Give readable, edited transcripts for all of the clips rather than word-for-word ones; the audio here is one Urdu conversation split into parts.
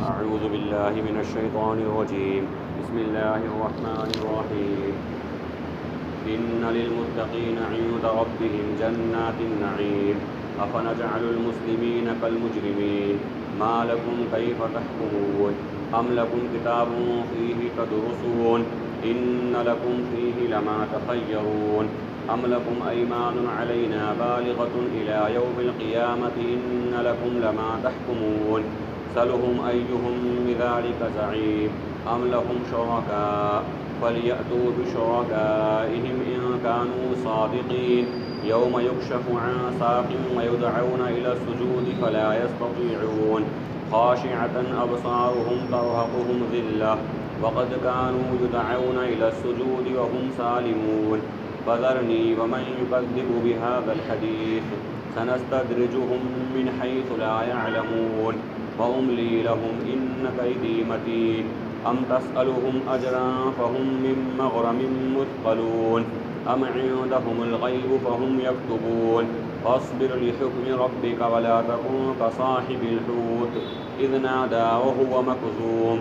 أعوذ بالله من الشيطان الرجيم. بسم الله الرحمن الرحيم. إن للمتقين عند ربهم جنات النعيم. أفنجعل المسلمين كالمجرمين ما لكم كيف تحكمون أم لكم كتاب فيه تدرسون إن لكم فيه لما تخيرون أم لكم أيمان علينا بالغة إلى يوم القيامة إن لكم لما تحكمون سلهم أيهم بذلك زعيم أم لهم شركاء فليأتوا بشركائهم إن كانوا صادقين يوم يكشف عن ساق ويدعون إلى السجود فلا يستطيعون خاشعة أبصارهم ترهقهم ذلة وقد كانوا يدعون إلى السجود وهم سالمون فذرني ومن يكذب بهذا الحديث سنستدرجهم من حيث لا يعلمون وأملي لهم إن كيدي متين أم تسألهم أجرا فهم من مغرم مثقلون أم عندهم الغيب فهم يكتبون فاصبر لحكم ربك ولا تكن كصاحب الحوت إذ نادى وهو مكظوم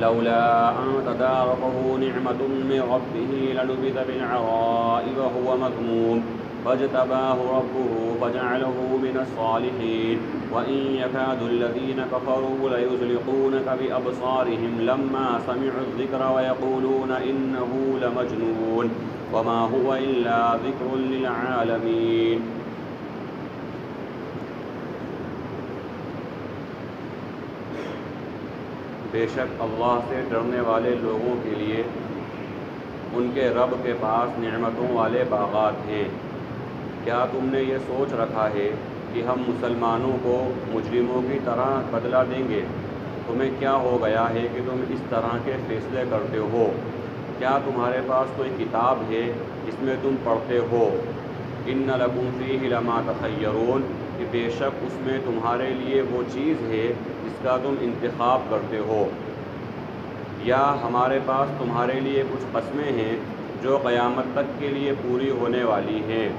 لولا أن تداركه نعمة من ربه لنبذ بالعراء وهو مذموم فاجتباه ربه فجعله من الصالحين وإن يكاد الذين كفروا ليزلقونك بأبصارهم لما سمعوا الذكر ويقولون إنه لمجنون وما هو إلا ذكر للعالمين. بے شک اللہ سے ڈرنے والے لوگوں کے لیے ان کے رب کے پاس نعمتوں والے باغات ہیں. کیا تم نے یہ سوچ رکھا ہے کہ ہم مسلمانوں کو مجرموں کی طرح بدلہ دیں گے؟ تمہیں کیا ہو گیا ہے کہ تم اس طرح کے فیصلے کرتے ہو؟ کیا تمہارے پاس کوئی کتاب ہے جس میں تم پڑھتے ہو ان لکم فیہ لما تخیرون کہ بے شک اس میں تمہارے لیے وہ چیز ہے جس کا تم انتخاب کرتے ہو؟ یا ہمارے پاس تمہارے لیے کچھ قسمیں ہیں جو قیامت تک کے لیے پوری ہونے والی ہیں؟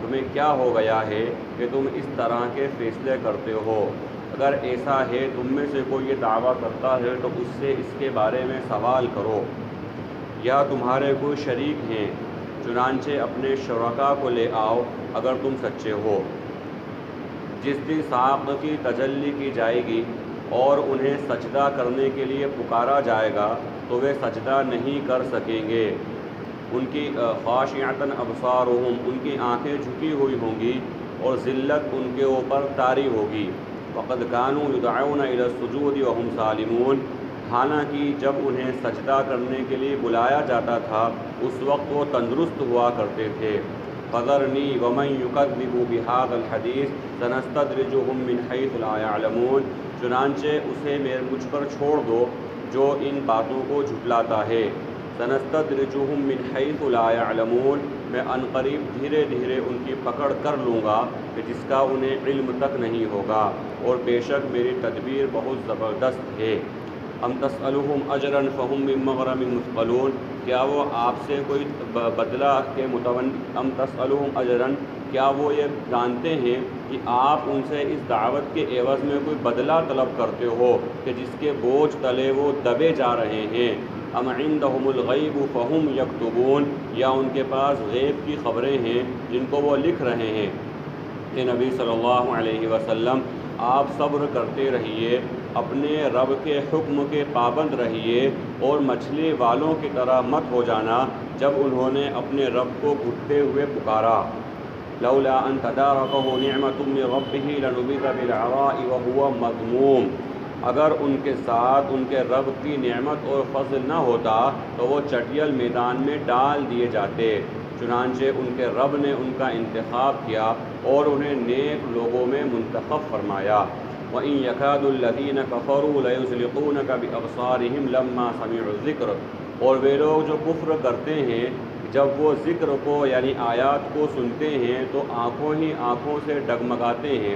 تمہیں کیا ہو گیا ہے کہ تم اس طرح کے فیصلے کرتے ہو؟ اگر ایسا ہے تم میں سے کوئی یہ دعویٰ کرتا ہے تو اس سے اس کے بارے میں سوال کرو. یا تمہارے کوئی شریک ہیں؟ چنانچہ اپنے شرکاء کو لے آؤ اگر تم سچے ہو. جس دن ساق کی تجلی کی جائے گی اور انہیں سجدہ کرنے کے لیے پکارا جائے گا تو وہ سجدہ نہیں کر سکیں گے. ان کی خاشعۃ ابصارہم ان کی آنکھیں جھکی ہوئی ہوں گی اور ذلت ان کے اوپر طاری ہوگی. وقد كانوا يدعون الى السجود وهم سالمون حالانکہ جب انہیں سجدہ کرنے کے لیے بلایا جاتا تھا اس وقت وہ تندرست ہوا کرتے تھے. فذرنی ومن یکذب بہذا الحدیث سنستدرجهم من حیث لا يعلمون چنانچہ اسے مجھ پر چھوڑ دو جو ان باتوں کو جھٹلاتا ہے. سنستدرجهم من حیث لا يعلمون میں عنقریب دھیرے دھیرے ان کی پکڑ کر لوں گا کہ جس کا انہیں علم تک نہیں ہوگا اور بے شک میری تدبیر بہت زبردست ہے. ام تسألهم اجرا فهم من مغرم مثقلون کیا وہ آپ سے کوئی بدلہ کے ام تسألهم اجرا کیا وہ یہ جانتے ہیں کہ آپ ان سے اس دعوت کے عوض میں کوئی بدلہ طلب کرتے ہو کہ جس کے بوجھ تلے وہ دبے جا رہے ہیں؟ ام عندهم الغیب فهم یکتبون یا ان کے پاس غیب کی خبریں ہیں جن کو وہ لکھ رہے ہیں؟ کہ نبی صلی اللہ علیہ وسلم آپ صبر کرتے رہیے، اپنے رب کے حکم کے پابند رہیے اور مچھلی والوں کی طرح مت ہو جانا جب انہوں نے اپنے رب کو گھٹتے ہوئے پکارا. لولا ان تدارکہ نعمت من ربہ لنبذ بالعراء وهو مذموم اگر ان کے ساتھ ان کے رب کی نعمت اور فضل نہ ہوتا تو وہ چٹیل میدان میں ڈال دیے جاتے. چنانچہ ان کے رب نے ان کا انتخاب کیا اور انہیں نیک لوگوں میں منتخب فرمایا. وَإِن يَكَادُ الَّذِينَ كَفَرُوا لَيُزْلِقُونَكَ بِأَبْصَارِهِمْ لَمَّا سَمِعُوا الذِّكْرَ اور وہ لوگ جو کفر کرتے ہیں جب وہ ذکر کو یعنی آیات کو سنتے ہیں تو آنکھوں ہی آنکھوں سے ڈگمگاتے ہیں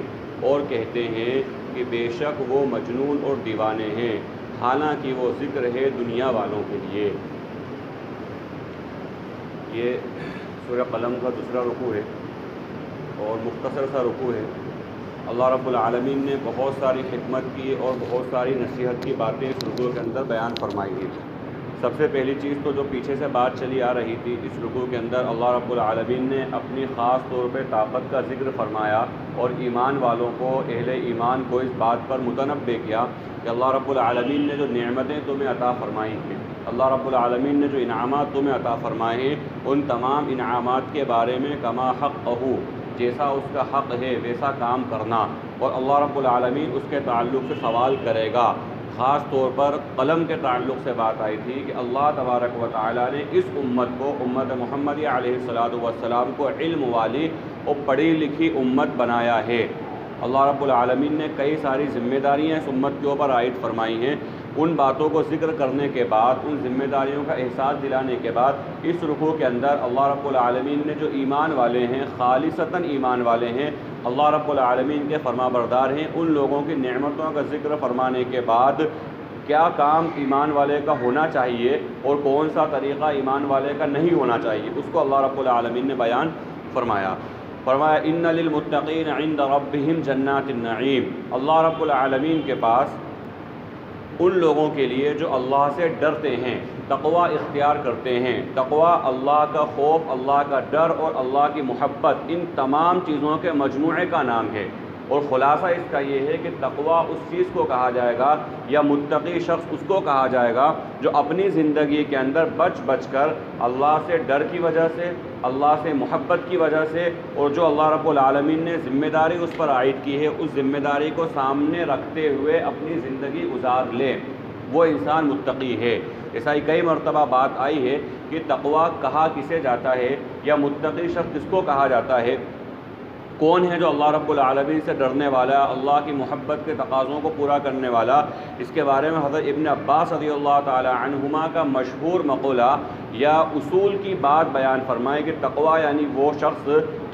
اور کہتے ہیں کہ بے شک وہ مجنون اور دیوانے ہیں، حالانکہ وہ ذکر ہے دنیا والوں کے لیے. یہ سورہ قلم کا دوسرا رکوع ہے اور مختصر سا رکوع ہے. اللہ رب العالمین نے بہت ساری حکمت کی اور بہت ساری نصیحت کی باتیں اس رکوع کے اندر بیان فرمائی ہیں۔ سب سے پہلی چیز تو جو پیچھے سے بات چلی آ رہی تھی، اس رکوع کے اندر اللہ رب العالمین نے اپنی خاص طور پہ طاقت کا ذکر فرمایا اور ایمان والوں کو، اہل ایمان کو اس بات پر متنبہ کیا کہ اللہ رب العالمین نے جو نعمتیں تمہیں عطا فرمائی ہیں، اللہ رب العالمین نے جو انعامات تمہیں عطا فرمائے ہیں، ان تمام انعامات کے بارے میں کما حقہ، جیسا اس کا حق ہے ویسا کام کرنا، اور اللہ رب العالمین اس کے تعلق سے سوال کرے گا۔ خاص طور پر قلم کے تعلق سے بات آئی تھی کہ اللہ تبارک و تعالیٰ نے اس امت کو، امت محمدیہ علیہ السلام کو علم والی اور پڑھی لکھی امت بنایا ہے۔ اللہ رب العالمین نے کئی ساری ذمہ داریاں اس امت کے اوپر عائد فرمائی ہیں۔ ان باتوں کو ذکر کرنے کے بعد، ان ذمہ داریوں کا احساس دلانے کے بعد، اس رکوع کے اندر اللہ رب العالمین نے جو ایمان والے ہیں، خالصتاً ایمان والے ہیں، اللہ رب العالمین کے فرما بردار ہیں، ان لوگوں کی نعمتوں کا ذکر فرمانے کے بعد کیا کام ایمان والے کا ہونا چاہیے اور کون سا طریقہ ایمان والے کا نہیں ہونا چاہیے، اس کو اللہ رب العالمین نے بیان فرمایا۔ ان للمتقین عند ربہم جنات النعیم، اللہ رب العالمین کے پاس ان لوگوں کے لیے جو اللہ سے ڈرتے ہیں، تقوی اختیار کرتے ہیں۔ تقوی اللہ کا خوف، اللہ کا ڈر اور اللہ کی محبت، ان تمام چیزوں کے مجموعے کا نام ہے۔ اور خلاصہ اس کا یہ ہے کہ تقوی اس چیز کو کہا جائے گا، یا متقی شخص اس کو کہا جائے گا جو اپنی زندگی کے اندر بچ بچ کر اللہ سے ڈر کی وجہ سے، اللہ سے محبت کی وجہ سے، اور جو اللہ رب العالمین نے ذمہ داری اس پر عائد کی ہے، اس ذمہ داری کو سامنے رکھتے ہوئے اپنی زندگی گزار لے، وہ انسان متقی ہے۔ ایسا ہی کئی مرتبہ بات آئی ہے کہ تقوی کہا کسے جاتا ہے، یا متقی شخص کس کو کہا جاتا ہے، کون ہے جو اللہ رب العالمین سے ڈرنے والا، اللہ کی محبت کے تقاضوں کو پورا کرنے والا۔ اس کے بارے میں حضرت ابن عباس رضی اللہ تعالی عنہما کا مشہور مقولہ یا اصول کی بات بیان فرمائے کہ تقوی یعنی وہ شخص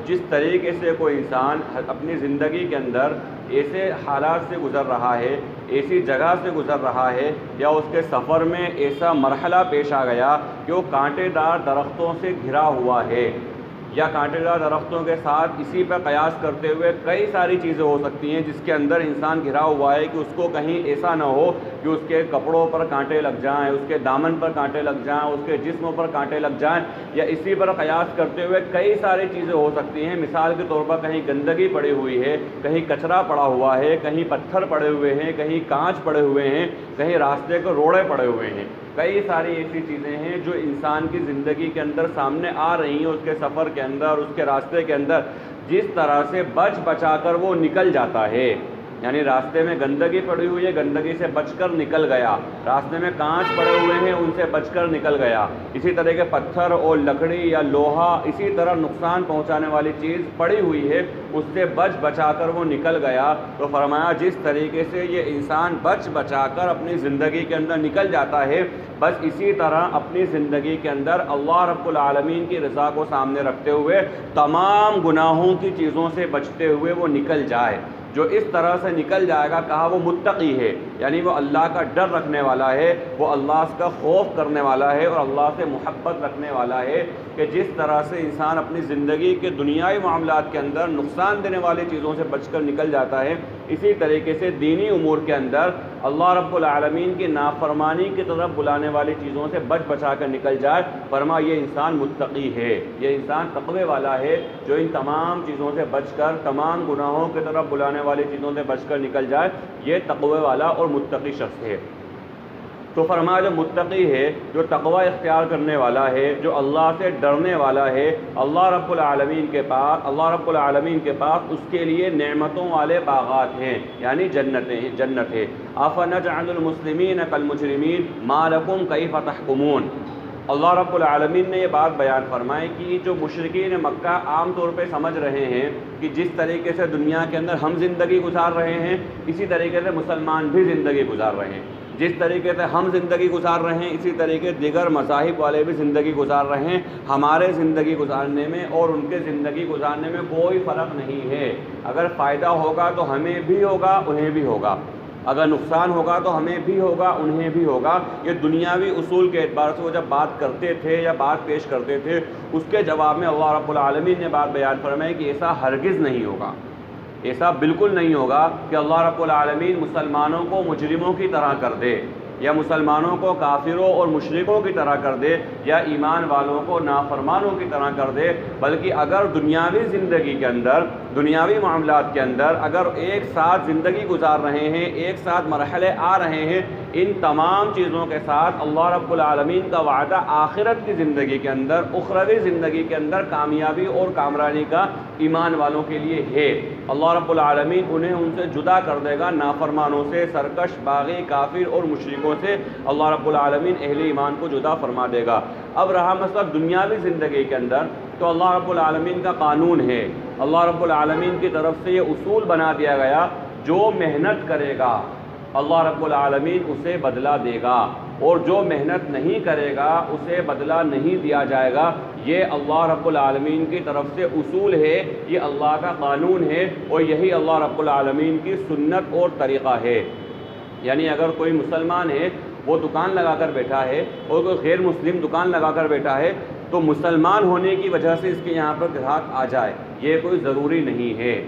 جس طریقے سے کوئی انسان اپنی زندگی کے اندر ایسے حالات سے گزر رہا ہے، ایسی جگہ سے گزر رہا ہے، یا اس کے سفر میں ایسا مرحلہ پیش آ گیا کہ وہ کانٹے دار درختوں سے گھرا ہوا ہے، یا کانٹے دار درختوں کے ساتھ اسی پہ قیاس کرتے ہوئے کئی ساری چیزیں ہو سکتی ہیں جس کے اندر انسان گھرا ہوا ہے کہ اس کو کہیں ایسا نہ ہو کہ اس کے کپڑوں پر کانٹے لگ جائیں، اس کے دامن پر کانٹے لگ جائیں، اس کے جسم پر کانٹے لگ جائیں، یا اسی پر قیاس کرتے ہوئے کئی ساری چیزیں ہو سکتی ہیں۔ مثال کے طور پر کہیں گندگی پڑی ہوئی ہے، کہیں کچرا پڑا ہوا ہے، کہیں پتھر پڑے ہوئے ہیں، کہیں کانچ پڑے ہوئے ہیں، کہیں راستے کے روڑے پڑے ہوئے ہیں، کئی ساری ایسی چیزیں ہیں جو انسان کی زندگی کے اندر سامنے آ رہی ہیں، اس کے سفر کے اندر، اس کے راستے کے اندر، جس طرح سے بچ بچا کر وہ نکل جاتا ہے۔ یعنی راستے میں گندگی پڑی ہوئی ہے، گندگی سے بچ کر نکل گیا، راستے میں کانچ پڑے ہوئے ہیں، ان سے بچ کر نکل گیا، اسی طرح کے پتھر اور لکڑی یا لوہا، اسی طرح نقصان پہنچانے والی چیز پڑی ہوئی ہے، اس سے بچ بچا کر وہ نکل گیا۔ تو فرمایا جس طریقے سے یہ انسان بچ بچا کر اپنی زندگی کے اندر نکل جاتا ہے، بس اسی طرح اپنی زندگی کے اندر اللہ رب العالمین کی رضا کو سامنے رکھتے ہوئے تمام گناہوں کی چیزوں سے بچتے ہوئے وہ نکل جائے۔ جو اس طرح سے نکل جائے گا، کہا وہ متقی ہے، یعنی وہ اللہ کا ڈر رکھنے والا ہے، وہ اللہ کا خوف کرنے والا ہے اور اللہ سے محبت رکھنے والا ہے، کہ جس طرح سے انسان اپنی زندگی کے دنیائی معاملات کے اندر نقصان دینے والی چیزوں سے بچ کر نکل جاتا ہے، اسی طریقے سے دینی امور کے اندر اللہ رب العالمین کی نافرمانی کی طرف بلانے والی چیزوں سے بچ بچا کر نکل جائے۔ فرما یہ انسان متقی ہے، یہ انسان تقوی والا ہے، جو ان تمام چیزوں سے بچ کر، تمام گناہوں کی طرف بلانے والی چیزوں سے بچ کر نکل جائے، یہ تقوی والا اور متقی شخص ہے۔ تو فرمایا جو متقی ہے، جو تقوی اختیار کرنے والا ہے، جو اللہ سے ڈرنے والا ہے، اللہ رب العالمین کے پاس اس کے لیے نعمتوں والے باغات ہیں، یعنی جنت ہے۔ افنجعل المسلمین کالمجرمین ما لکم کیف تحکمون۔ اللہ رب العالمین نے یہ بات بیان فرمائی کہ جو مشرکین مکہ عام طور پہ سمجھ رہے ہیں کہ جس طریقے سے دنیا کے اندر ہم زندگی گزار رہے ہیں، اسی طریقے سے مسلمان بھی زندگی گزار رہے ہیں، جس طریقے سے ہم زندگی گزار رہے ہیں اسی طریقے دیگر مذاہب والے بھی زندگی گزار رہے ہیں، ہمارے زندگی گزارنے میں اور ان کے زندگی گزارنے میں کوئی فرق نہیں ہے۔ اگر فائدہ ہوگا تو ہمیں بھی ہوگا، انہیں بھی ہوگا، اگر نقصان ہوگا تو ہمیں بھی ہوگا، انہیں بھی ہوگا۔ یہ دنیاوی اصول کے اعتبار سے وہ جب بات کرتے تھے یا بات پیش کرتے تھے، اس کے جواب میں اللہ رب العالمین نے بات بیان فرمائی کہ ایسا ہرگز نہیں ہوگا، ایسا بالکل نہیں ہوگا کہ اللہ رب العالمین مسلمانوں کو مجرموں کی طرح کر دے، یا مسلمانوں کو کافروں اور مشرکوں کی طرح کر دے، یا ایمان والوں کو نافرمانوں کی طرح کر دے، بلکہ اگر دنیاوی زندگی کے اندر، دنیاوی معاملات کے اندر اگر ایک ساتھ زندگی گزار رہے ہیں، ایک ساتھ مرحلے آ رہے ہیں، ان تمام چیزوں کے ساتھ اللہ رب العالمین کا وعدہ آخرت کی زندگی کے اندر، اخروی زندگی کے اندر کامیابی اور کامرانی کا ایمان والوں کے لیے ہے۔ اللہ رب العالمین انہیں ان سے جدا کر دے گا، نافرمانوں سے، سرکش، باغی، کافر اور مشرکوں سے اللہ رب العالمین اہل ایمان کو جدا فرما دے گا۔ اب رہا مسئلہ دنیاوی زندگی کے اندر، تو اللہ رب العالمین کا قانون ہے، اللہ رب العالمین کی طرف سے یہ اصول بنا دیا گیا، جو محنت کرے گا اللہ رب العالمین اسے بدلہ دے گا، اور جو محنت نہیں کرے گا اسے بدلہ نہیں دیا جائے گا۔ یہ اللہ رب العالمین کی طرف سے اصول ہے، یہ اللہ کا قانون ہے، اور یہی اللہ رب العالمین کی سنت اور طریقہ ہے۔ یعنی اگر کوئی مسلمان ہے، وہ دکان لگا کر بیٹھا ہے، اور کوئی غیر مسلم دکان لگا کر بیٹھا ہے، تو مسلمان ہونے کی وجہ سے اس کے یہاں پر گراہک آ جائے، یہ کوئی ضروری نہیں ہے۔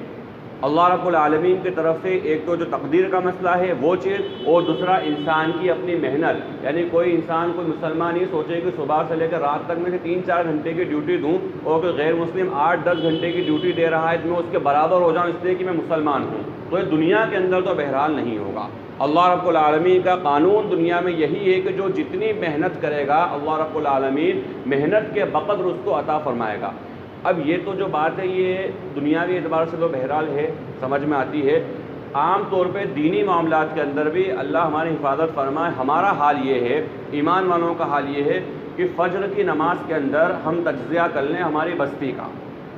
اللہ رب العالمین کی طرف سے ایک تو جو تقدیر کا مسئلہ ہے وہ چیز، اور دوسرا انسان کی اپنی محنت۔ یعنی کوئی انسان، کوئی مسلمان یہ سوچے کہ صبح سے لے کر رات تک میں سے 3-4 گھنٹے کی ڈیوٹی دوں، اور کوئی غیر مسلم 8-10 گھنٹے کی ڈیوٹی دے رہا ہے، تو میں اس کے برابر ہو جاؤں اس لیے کہ میں مسلمان ہوں، تو یہ دنیا کے اندر تو بہرحال نہیں ہوگا۔ اللہ رب العالمین کا قانون دنیا میں یہی ہے کہ جو جتنی محنت کرے گا اللہ رب العالمین محنت کے بقدر اس کو عطا فرمائے گا۔ اب یہ تو جو بات ہے یہ دنیاوی اعتبار سے تو بہرحال ہے، سمجھ میں آتی ہے۔ عام طور پہ دینی معاملات کے اندر بھی اللہ ہماری حفاظت فرمائے۔ ہمارا حال یہ ہے، ایمان والوں کا حال یہ ہے کہ فجر کی نماز کے اندر ہم تجزیہ کر لیں ہماری بستی کا،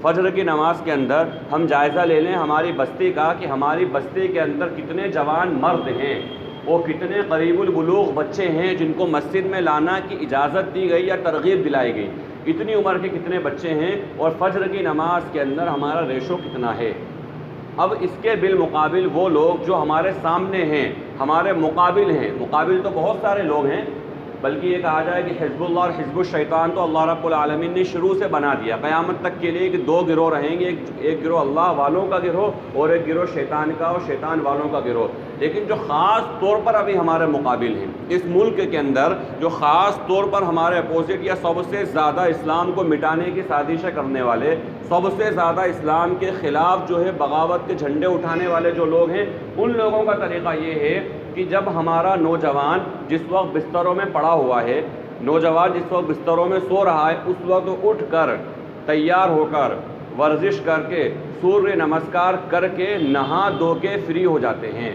فجر کی نماز کے اندر ہم جائزہ لے لیں ہماری بستی کا، کہ ہماری بستی کے اندر کتنے جوان مرد ہیں، اور کتنے قریب البلوغ بچے ہیں جن کو مسجد میں لانا کی اجازت دی گئی یا ترغیب دلائی گئی، اتنی عمر کے کتنے بچے ہیں، اور فجر کی نماز کے اندر ہمارا ریشو کتنا ہے۔ اب اس کے بالمقابل وہ لوگ جو ہمارے سامنے ہیں، ہمارے مقابل ہیں، مقابل تو بہت سارے لوگ ہیں، بلکہ یہ کہا جائے کہ حزب اللہ اور حزب الشیطان تو اللہ رب العالمین نے شروع سے بنا دیا قیامت تک کے لیے کہ 2 گروہ رہیں گے، ایک گروہ اللہ والوں کا گروہ اور ایک گروہ شیطان کا اور شیطان والوں کا گروہ۔ لیکن جو خاص طور پر ابھی ہمارے مقابل ہیں اس ملک کے اندر، جو خاص طور پر ہمارے اپوزٹ یا سب سے زیادہ اسلام کو مٹانے کی سازشیں کرنے والے، سب سے زیادہ اسلام کے خلاف جو ہے بغاوت کے جھنڈے اٹھانے والے جو لوگ ہیں، ان لوگوں کا طریقہ یہ ہے کہ جب ہمارا نوجوان جس وقت بستروں میں پڑا ہوا ہے، نوجوان جس وقت بستروں میں سو رہا ہے، اس وقت اٹھ کر تیار ہو کر ورزش کر کے سوریہ نمسکار کر کے نہا دھو کے فری ہو جاتے ہیں،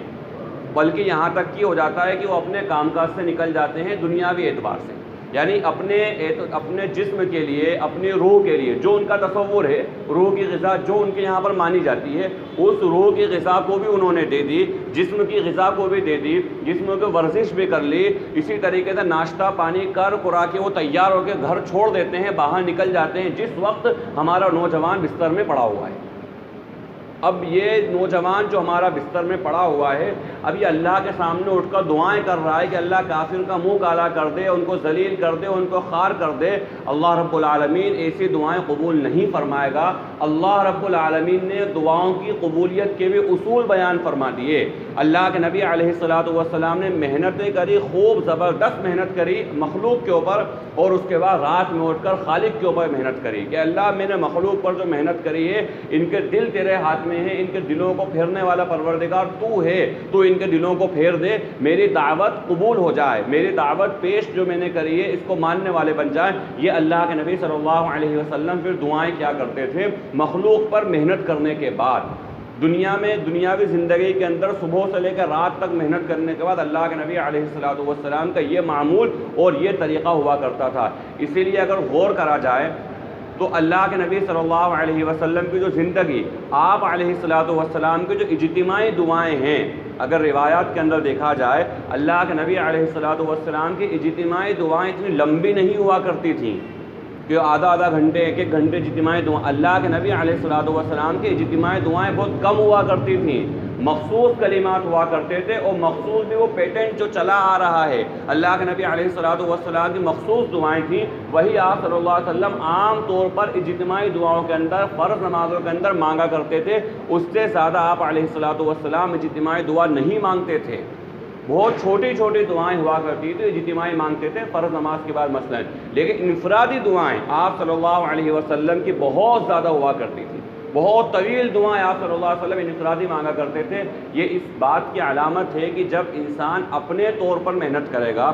بلکہ یہاں تک کہ ہو جاتا ہے کہ وہ اپنے کام کاج سے نکل جاتے ہیں دنیاوی اعتبار سے، یعنی اپنے جسم کے لیے، اپنی روح کے لیے جو ان کا تصور ہے، روح کی غذا جو ان کے یہاں پر مانی جاتی ہے، اس روح کی غذا کو بھی انہوں نے دے دی، جسم کی غذا کو بھی دے دی، جسم کی ورزش بھی کر لی، اسی طریقے سے ناشتہ پانی کر کرا کے وہ تیار ہو کے گھر چھوڑ دیتے ہیں، باہر نکل جاتے ہیں جس وقت ہمارا نوجوان بستر میں پڑا ہوا ہے۔ اب یہ نوجوان جو ہمارا بستر میں پڑا ہوا ہے، اب یہ اللہ کے سامنے اٹھ کر دعائیں کر رہا ہے کہ اللہ کافر کا منہ کالا کر دے، ان کو ذلیل کر دے، ان کو خوار کر دے۔ اللہ رب العالمین ایسی دعائیں قبول نہیں فرمائے گا۔ اللہ رب العالمین نے دعاؤں کی قبولیت کے بھی اصول بیان فرما دیے۔ اللہ کے نبی علیہ الصلوۃ والسلام نے محنتیں کری، خوب زبردست محنت کری مخلوق کے اوپر، اور اس کے بعد رات میں اٹھ کر خالق کے اوپر محنت کری کہ اللہ میں نے مخلوق پر جو محنت کری ہے، ان کے دل تیرے ہاتھ میں ہیں، ان کے دلوں کو پھیرنے والا پروردگار تو ہے، تو ان کے دلوں کو پھیر دے، میری دعوت قبول ہو جائے، میری دعوت پیش جو میں نے کری ہے اس کو ماننے والے بن جائیں۔ یہ اللہ کے نبی صلی اللہ علیہ وسلم پھر دعائیں کیا کرتے تھے مخلوق پر محنت کرنے کے بعد، دنیا میں دنیاوی زندگی کے اندر صبح سے لے کر رات تک محنت کرنے کے بعد اللہ کے نبی علیہ الصلوۃ والسلام کا یہ معمول اور یہ طریقہ ہوا کرتا تھا۔ اسی لیے اگر غور کرا جائے تو اللہ کے نبی صلی اللہ علیہ وسلم کی جو زندگی، آپ علیہ الصلوۃ والسلام کی جو اجتماعی دعائیں ہیں، اگر روایات کے اندر دیکھا جائے اللہ کے نبی علیہ الصلوۃ والسلام کی اجتماعی دعائیں اتنی لمبی نہیں ہوا کرتی تھیں کہ آدھا گھنٹے، ایک گھنٹے اجتماعی دعائیں۔ اللہ کے نبی علیہ الصلوۃ والسلام کی اجتماعی دعائیں بہت کم ہوا کرتی تھیں، مخصوص کلمات ہوا کرتے تھے، اور مخصوص بھی وہ پیٹنٹ جو چلا آ رہا ہے اللہ کے نبی علیہ الصلوۃ والسلام کی مخصوص دعائیں تھیں، وہی آپ صلی اللہ علیہ وسلم عام طور پر اجتماعی دعاؤں کے اندر، فرض نمازوں کے اندر مانگا کرتے تھے۔ اس سے زیادہ آپ علیہ الصلوۃ والسلام اجتماعی دعا نہیں مانگتے تھے، بہت چھوٹی چھوٹی دعائیں ہوا کرتی تھی، اجتماعی مانگتے تھے فرض نماز کے بعد مثلا، لیکن انفرادی دعائیں آپ صلی اللہ علیہ وسلم کی بہت زیادہ ہوا کرتی تھی، بہت طویل دعائیں آپ صلی اللہ علیہ وسلم انفرادی مانگا کرتے تھے۔ یہ اس بات کی علامت ہے کہ جب انسان اپنے طور پر محنت کرے گا،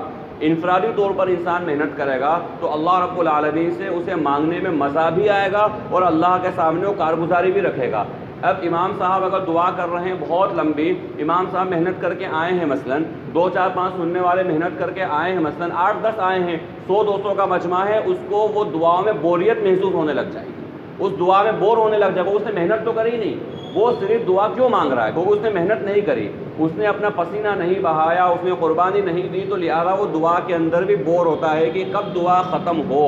انفرادی طور پر انسان محنت کرے گا، تو اللہ رب العالمین سے اسے مانگنے میں مزہ بھی آئے گا اور اللہ کے سامنے وہ کارگزاری بھی رکھے گا۔ اب امام صاحب اگر دعا کر رہے ہیں بہت لمبی، امام صاحب محنت کر کے آئے ہیں مثلا، 2 4 5 سننے والے محنت کر کے آئے ہیں مثلا، 8 10 آئے ہیں، 100 200 کا مجمع ہے، اس کو وہ دعاؤں میں بوریت محسوس ہونے لگ جائے گی، اس دعا میں بور ہونے لگ جائے گا۔ اس نے محنت تو کری نہیں، وہ صرف دعا کیوں مانگ رہا ہے؟ کیونکہ اس نے محنت نہیں کری، اس نے اپنا پسینہ نہیں بہایا، اس نے قربانی نہیں دی، تو لہٰذا وہ دعا کے اندر بھی بور ہوتا ہے کہ کب دعا ختم ہو۔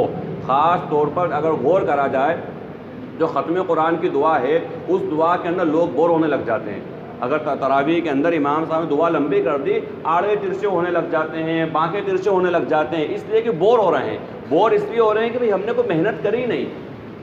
خاص طور پر اگر غور کرا جائے، جو ختم قرآن کی دعا ہے اس دعا کے اندر لوگ بور ہونے لگ جاتے ہیں۔ اگر تراویح کے اندر امام صاحب نے دعا لمبی کر دی، آڑے ترچے ہونے لگ جاتے ہیں، بانکے ترچے ہونے لگ جاتے ہیں، اس لیے کہ بور ہو رہے ہیں۔ بور اس لیے ہو رہے ہیں کہ ہم نے کوئی محنت کری نہیں۔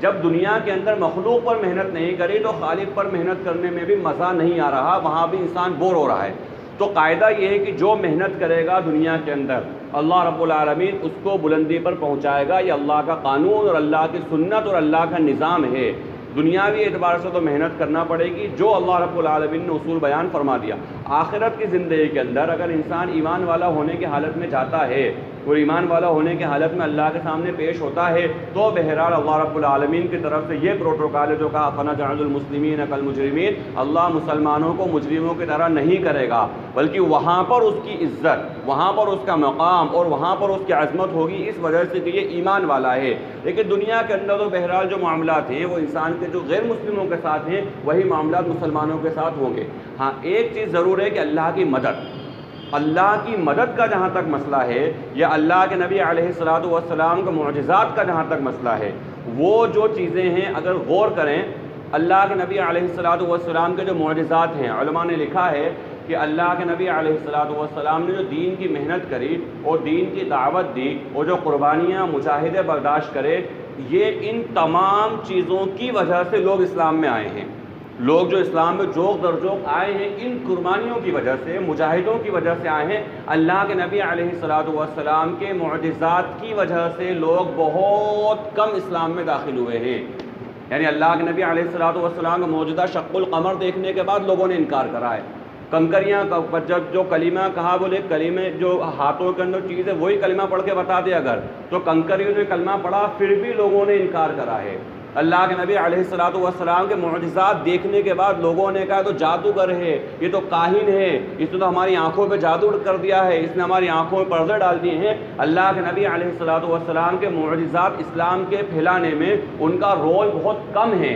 جب دنیا کے اندر مخلوق پر محنت نہیں کری تو خالق پر محنت کرنے میں بھی مزہ نہیں آ رہا، وہاں بھی انسان بور ہو رہا ہے۔ تو قاعدہ یہ ہے کہ جو محنت کرے گا دنیا کے اندر، اللہ رب العالمین اس کو بلندی پر پہنچائے گا۔ یہ اللہ کا قانون اور اللہ کی سنت اور اللہ کا نظام ہے۔ دنیاوی اعتبار سے تو محنت کرنا پڑے گی جو اللہ رب العالمین نے اصول بیان فرما دیا۔ آخرت کی زندگی کے اندر اگر انسان ایمان والا ہونے کی حالت میں جاتا ہے اور ایمان والا ہونے کی حالت میں اللہ کے سامنے پیش ہوتا ہے، تو بہرحال اللہ رب العالمین کی طرف سے یہ پروٹوکال ہے جو کہا فَنَجْعَلُ الْمُسْلِمِينَ كَالْمُجْرِمِينَ، اللہ مسلمانوں کو مجرموں کی طرح نہیں کرے گا، بلکہ وہاں پر اس کی عزت، وہاں پر اس کا مقام اور وہاں پر اس کی عظمت ہوگی اس وجہ سے کہ یہ ایمان والا ہے۔ لیکن دنیا کے اندر تو بہرحال جو معاملات ہیں وہ انسان کے جو غیر مسلموں کے ساتھ ہیں وہی معاملات مسلمانوں کے ساتھ ہوں گے۔ ہاں ایک چیز ضرور ہے کہ اللہ کی مدد کا جہاں تک مسئلہ ہے، یا اللہ کے نبی علیہ الصلوۃ والسلام کے معجزات کا جہاں تک مسئلہ ہے، وہ جو چیزیں ہیں اگر غور کریں، اللہ کے نبی علیہ الصلوۃ والسلام کے جو معجزات ہیں، علماء نے لکھا ہے کہ اللہ کے نبی علیہ الصلوۃ والسلام نے جو دین کی محنت کری اور دین کی دعوت دی اور جو قربانیاں مجاہدے برداشت کرے، یہ ان تمام چیزوں کی وجہ سے لوگ اسلام میں آئے ہیں۔ لوگ جو اسلام میں جوق در جوق آئے ہیں ان قربانیوں کی وجہ سے، مجاہدوں کی وجہ سے آئے ہیں۔ اللہ کے نبی علیہ الصلوۃ والسلام کے معجزات کی وجہ سے لوگ بہت کم اسلام میں داخل ہوئے ہیں۔ یعنی اللہ کے نبی علیہ الصلوۃ والسلام کا معجزہ شق القمر دیکھنے کے بعد لوگوں نے انکار کرا ہے۔ کنکریاں جب جو کلمہ کہا، بولے کلمے جو ہاتھوں کے اندر چیز ہے وہی کلمہ پڑھ کے بتا دے، اگر تو کنکریوں نے کلمہ پڑھا پھر بھی لوگوں نے انکار کرا ہے۔ اللہ کے نبی علیہ الصلوۃ والسلام کے معجزات دیکھنے کے بعد لوگوں نے کہا تو جادوگر ہے، یہ تو کاہن ہے، اس نے تو ہماری آنکھوں پہ جادو کر دیا ہے، اس نے ہماری آنکھوں میں پردے ڈال دیے ہیں۔ اللہ کے نبی علیہ الصلوۃ والسلام کے معجزات اسلام کے پھیلانے میں ان کا رول بہت کم ہے۔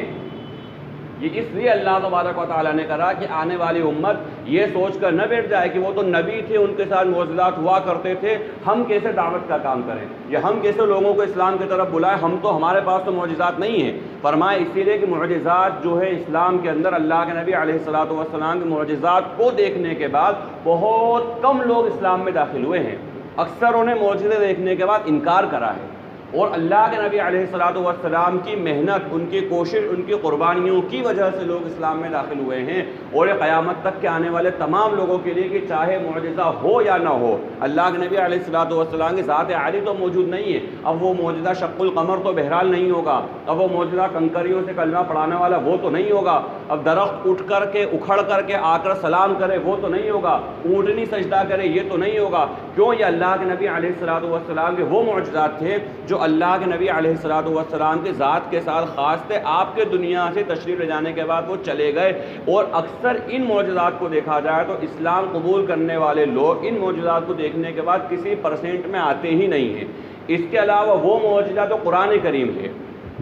یہ اس لیے اللہ تبارک و تعالیٰ نے کہا کہ آنے والی امت یہ سوچ کر نہ بیٹھ جائے کہ وہ تو نبی تھے، ان کے ساتھ معجزات ہوا کرتے تھے، ہم کیسے دعوت کا کام کریں یا ہم کیسے لوگوں کو اسلام کی طرف بلائیں، ہمارے پاس تو معجزات نہیں ہیں۔ فرمایا اسی لیے کہ معجزات جو ہے اسلام کے اندر، اللہ کے نبی علیہ الصلوۃ والسلام کے معجزات کو دیکھنے کے بعد بہت کم لوگ اسلام میں داخل ہوئے ہیں، اکثروں نے معجزے دیکھنے کے بعد انکار کرا ہے۔ اور اللہ کے نبی علیہ الصلوۃ والسلام کی محنت، ان کی کوشش، ان کی قربانیوں کی وجہ سے لوگ اسلام میں داخل ہوئے ہیں۔ اور یہ قیامت تک کے آنے والے تمام لوگوں کے لیے کہ چاہے معجزہ ہو یا نہ ہو، اللہ کے نبی علیہ الصلوۃ والسلام کی ذات عالی تو موجود نہیں ہے، اب وہ معجزہ شق القمر تو بہرحال نہیں ہوگا، اب وہ معجزہ کنکریوں سے کلمہ پڑھانے والا وہ تو نہیں ہوگا، اب درخت اٹھ کر کے اکھڑ کر کے آ کر سلام کرے وہ تو نہیں ہوگا، اونٹنی سجدہ کرے یہ تو نہیں ہوگا۔ کیوں؟ یہ اللہ کے نبی علیہ الصلوۃ والسلام کے وہ معجزات تھے جو اللہ کے نبی علیہ الصلوۃ والسلام کی ذات کے ساتھ خاص تھے۔ آپ کے دنیا سے تشریف لے جانے کے بعد وہ چلے گئے، اور اکثر ان معجزات کو دیکھا جائے تو اسلام قبول کرنے والے لوگ ان معجزات کو دیکھنے کے بعد کسی پرسنٹ میں آتے ہی نہیں ہیں۔ اس کے علاوہ وہ معجزہ تو قرآن کریم ہے،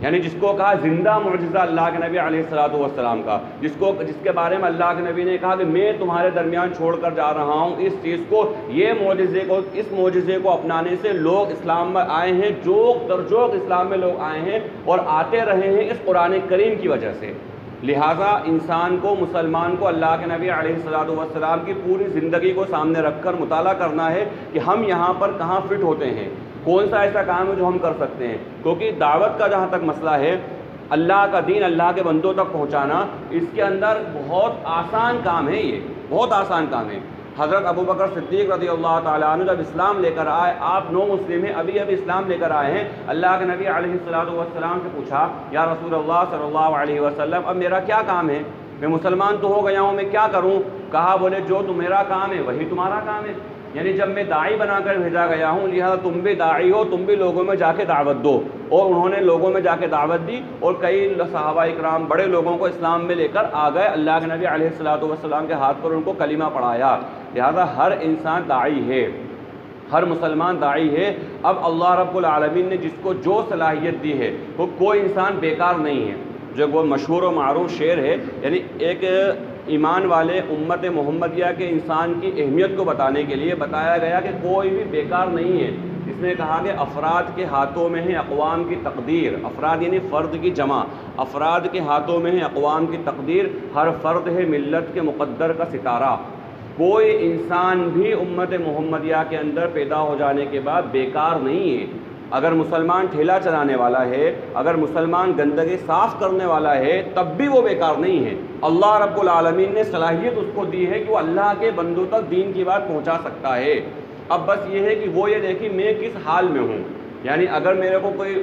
یعنی جس کو کہا زندہ معجزہ اللہ کے نبی علیہ الصلوۃ والسلام کا، جس کے بارے میں اللہ کے نبی نے کہا کہ میں تمہارے درمیان چھوڑ کر جا رہا ہوں اس چیز کو، اس معجزے کو اپنانے سے لوگ اسلام میں آئے ہیں، جوق در جوق اسلام میں لوگ آئے ہیں اور آتے رہے ہیں اس قرآن کریم کی وجہ سے۔ لہٰذا انسان کو، مسلمان کو اللہ کے نبی علیہ الصلوۃ والسلام کی پوری زندگی کو سامنے رکھ کر مطالعہ کرنا ہے کہ ہم یہاں پر کہاں فٹ ہوتے ہیں، کون سا ایسا کام ہے جو ہم کر سکتے ہیں. کیونکہ دعوت کا جہاں تک مسئلہ ہے، اللہ کا دین اللہ کے بندوں تک پہنچانا، اس کے اندر بہت آسان کام ہے، یہ بہت آسان کام ہے. حضرت ابوبکر صدیق رضی اللہ تعالیٰ عنہ جب اسلام لے کر آئے، آپ نو مسلم ہیں، ابھی اسلام لے کر آئے ہیں، اللہ کے نبی علیہ الصلوۃ والسلام سے پوچھا، یا رسول اللہ صلی اللہ علیہ وسلم، اب میرا کیا کام ہے؟ میں مسلمان تو ہو گیا ہوں، میں کیا کروں؟ کہا، بولے جو تمہارا کام ہے وہی تمہارا کام ہے. یعنی جب میں داعی بنا کر بھیجا گیا ہوں، لہٰذا تم بھی داعی ہو، تم بھی لوگوں میں جا کے دعوت دو. اور انہوں نے لوگوں میں جا کے دعوت دی، اور کئی صحابہ اکرام بڑے لوگوں کو اسلام میں لے کر آ گئے. اللہ کے نبی علیہ الصلوۃ والسلام کے ہاتھ پر ان کو کلمہ پڑھایا. لہذا ہر انسان داعی ہے، ہر مسلمان داعی ہے. اب اللہ رب العالمین نے جس کو جو صلاحیت دی ہے، وہ کوئی انسان بیکار نہیں ہے. جو وہ مشہور و معروف شعر ہے، یعنی ایک ایمان والے امت محمدیہ کے انسان کی اہمیت کو بتانے کے لیے بتایا گیا کہ کوئی بھی بیکار نہیں ہے. اس نے کہا کہ افراد کے ہاتھوں میں ہے اقوام کی تقدیر. افراد یعنی فرد کی جمع، افراد کے ہاتھوں میں ہے اقوام کی تقدیر. ہر فرد ہے ملت کے مقدر کا ستارہ. کوئی انسان بھی امت محمدیہ کے اندر پیدا ہو جانے کے بعد بیکار نہیں ہے. اگر مسلمان ٹھیلا چلانے والا ہے، اگر مسلمان گندگی صاف کرنے والا ہے، تب بھی وہ بیکار نہیں ہے. اللہ رب العالمین نے صلاحیت اس کو دی ہے کہ وہ اللہ کے بندوں تک دین کی بات پہنچا سکتا ہے. اب بس یہ ہے کہ وہ یہ دیکھیں میں کس حال میں ہوں. یعنی اگر میرے کو کوئی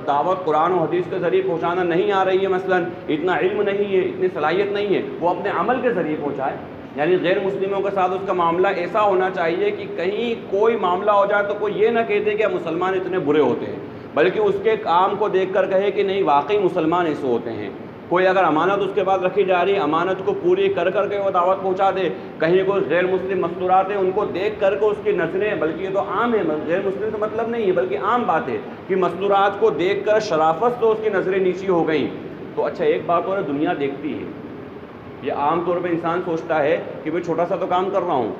دعوت قرآن و حدیث کے ذریعے پہنچانا نہیں آ رہی ہے، مثلا اتنا علم نہیں ہے، اتنی صلاحیت نہیں ہے، وہ اپنے عمل کے ذریعے پہنچائے. یعنی غیر مسلموں کے ساتھ اس کا معاملہ ایسا ہونا چاہیے کہ کہیں کوئی معاملہ ہو جائے تو کوئی یہ نہ کہہ دے کہ مسلمان اتنے برے ہوتے ہیں، بلکہ اس کے کام کو دیکھ کر کہے کہ نہیں واقعی مسلمان ایسے ہوتے ہیں. کوئی اگر امانت اس کے بعد رکھی جا رہی ہے، امانت کو پوری کر کر کے وہ دعوت پہنچا دے. کہیں کوئی غیر مسلم مستورات ہیں، ان کو دیکھ کر کے اس کی نظریں، بلکہ یہ تو عام ہے، غیر مسلم سے مطلب نہیں ہے بلکہ عام بات ہے کہ مستورات کو دیکھ کر شرافت تو اس کی نظریں نیچی ہو گئیں. تو اچھا ایک بات اور دنیا دیکھتی ہے. یہ عام طور پہ انسان سوچتا ہے کہ میں چھوٹا سا تو کام کر رہا ہوں،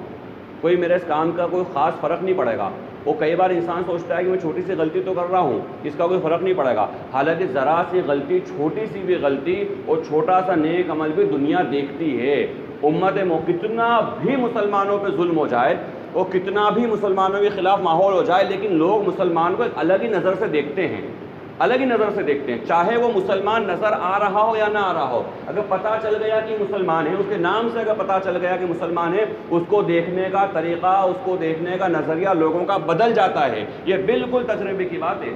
کوئی میرے اس کام کا کوئی خاص فرق نہیں پڑے گا. وہ کئی بار انسان سوچتا ہے کہ میں چھوٹی سی غلطی تو کر رہا ہوں، اس کا کوئی فرق نہیں پڑے گا. حالانکہ ذرا سی غلطی، چھوٹی سی بھی غلطی اور چھوٹا سا نیک عمل بھی دنیا دیکھتی ہے. امت کتنا بھی مسلمانوں پہ ظلم ہو جائے اور کتنا بھی مسلمانوں کے خلاف ماحول ہو جائے، لیکن لوگ مسلمان کو ایک الگ ہی نظر سے دیکھتے ہیں، الگ ہی نظر سے دیکھتے ہیں. چاہے وہ مسلمان نظر آ رہا ہو یا نہ آ رہا ہو، اگر پتہ چل گیا کہ مسلمان ہے، اس کے نام سے اگر پتہ چل گیا کہ مسلمان ہے، اس کو دیکھنے کا طریقہ، اس کو دیکھنے کا نظریہ لوگوں کا بدل جاتا ہے. یہ بالکل تجربے کی بات ہے.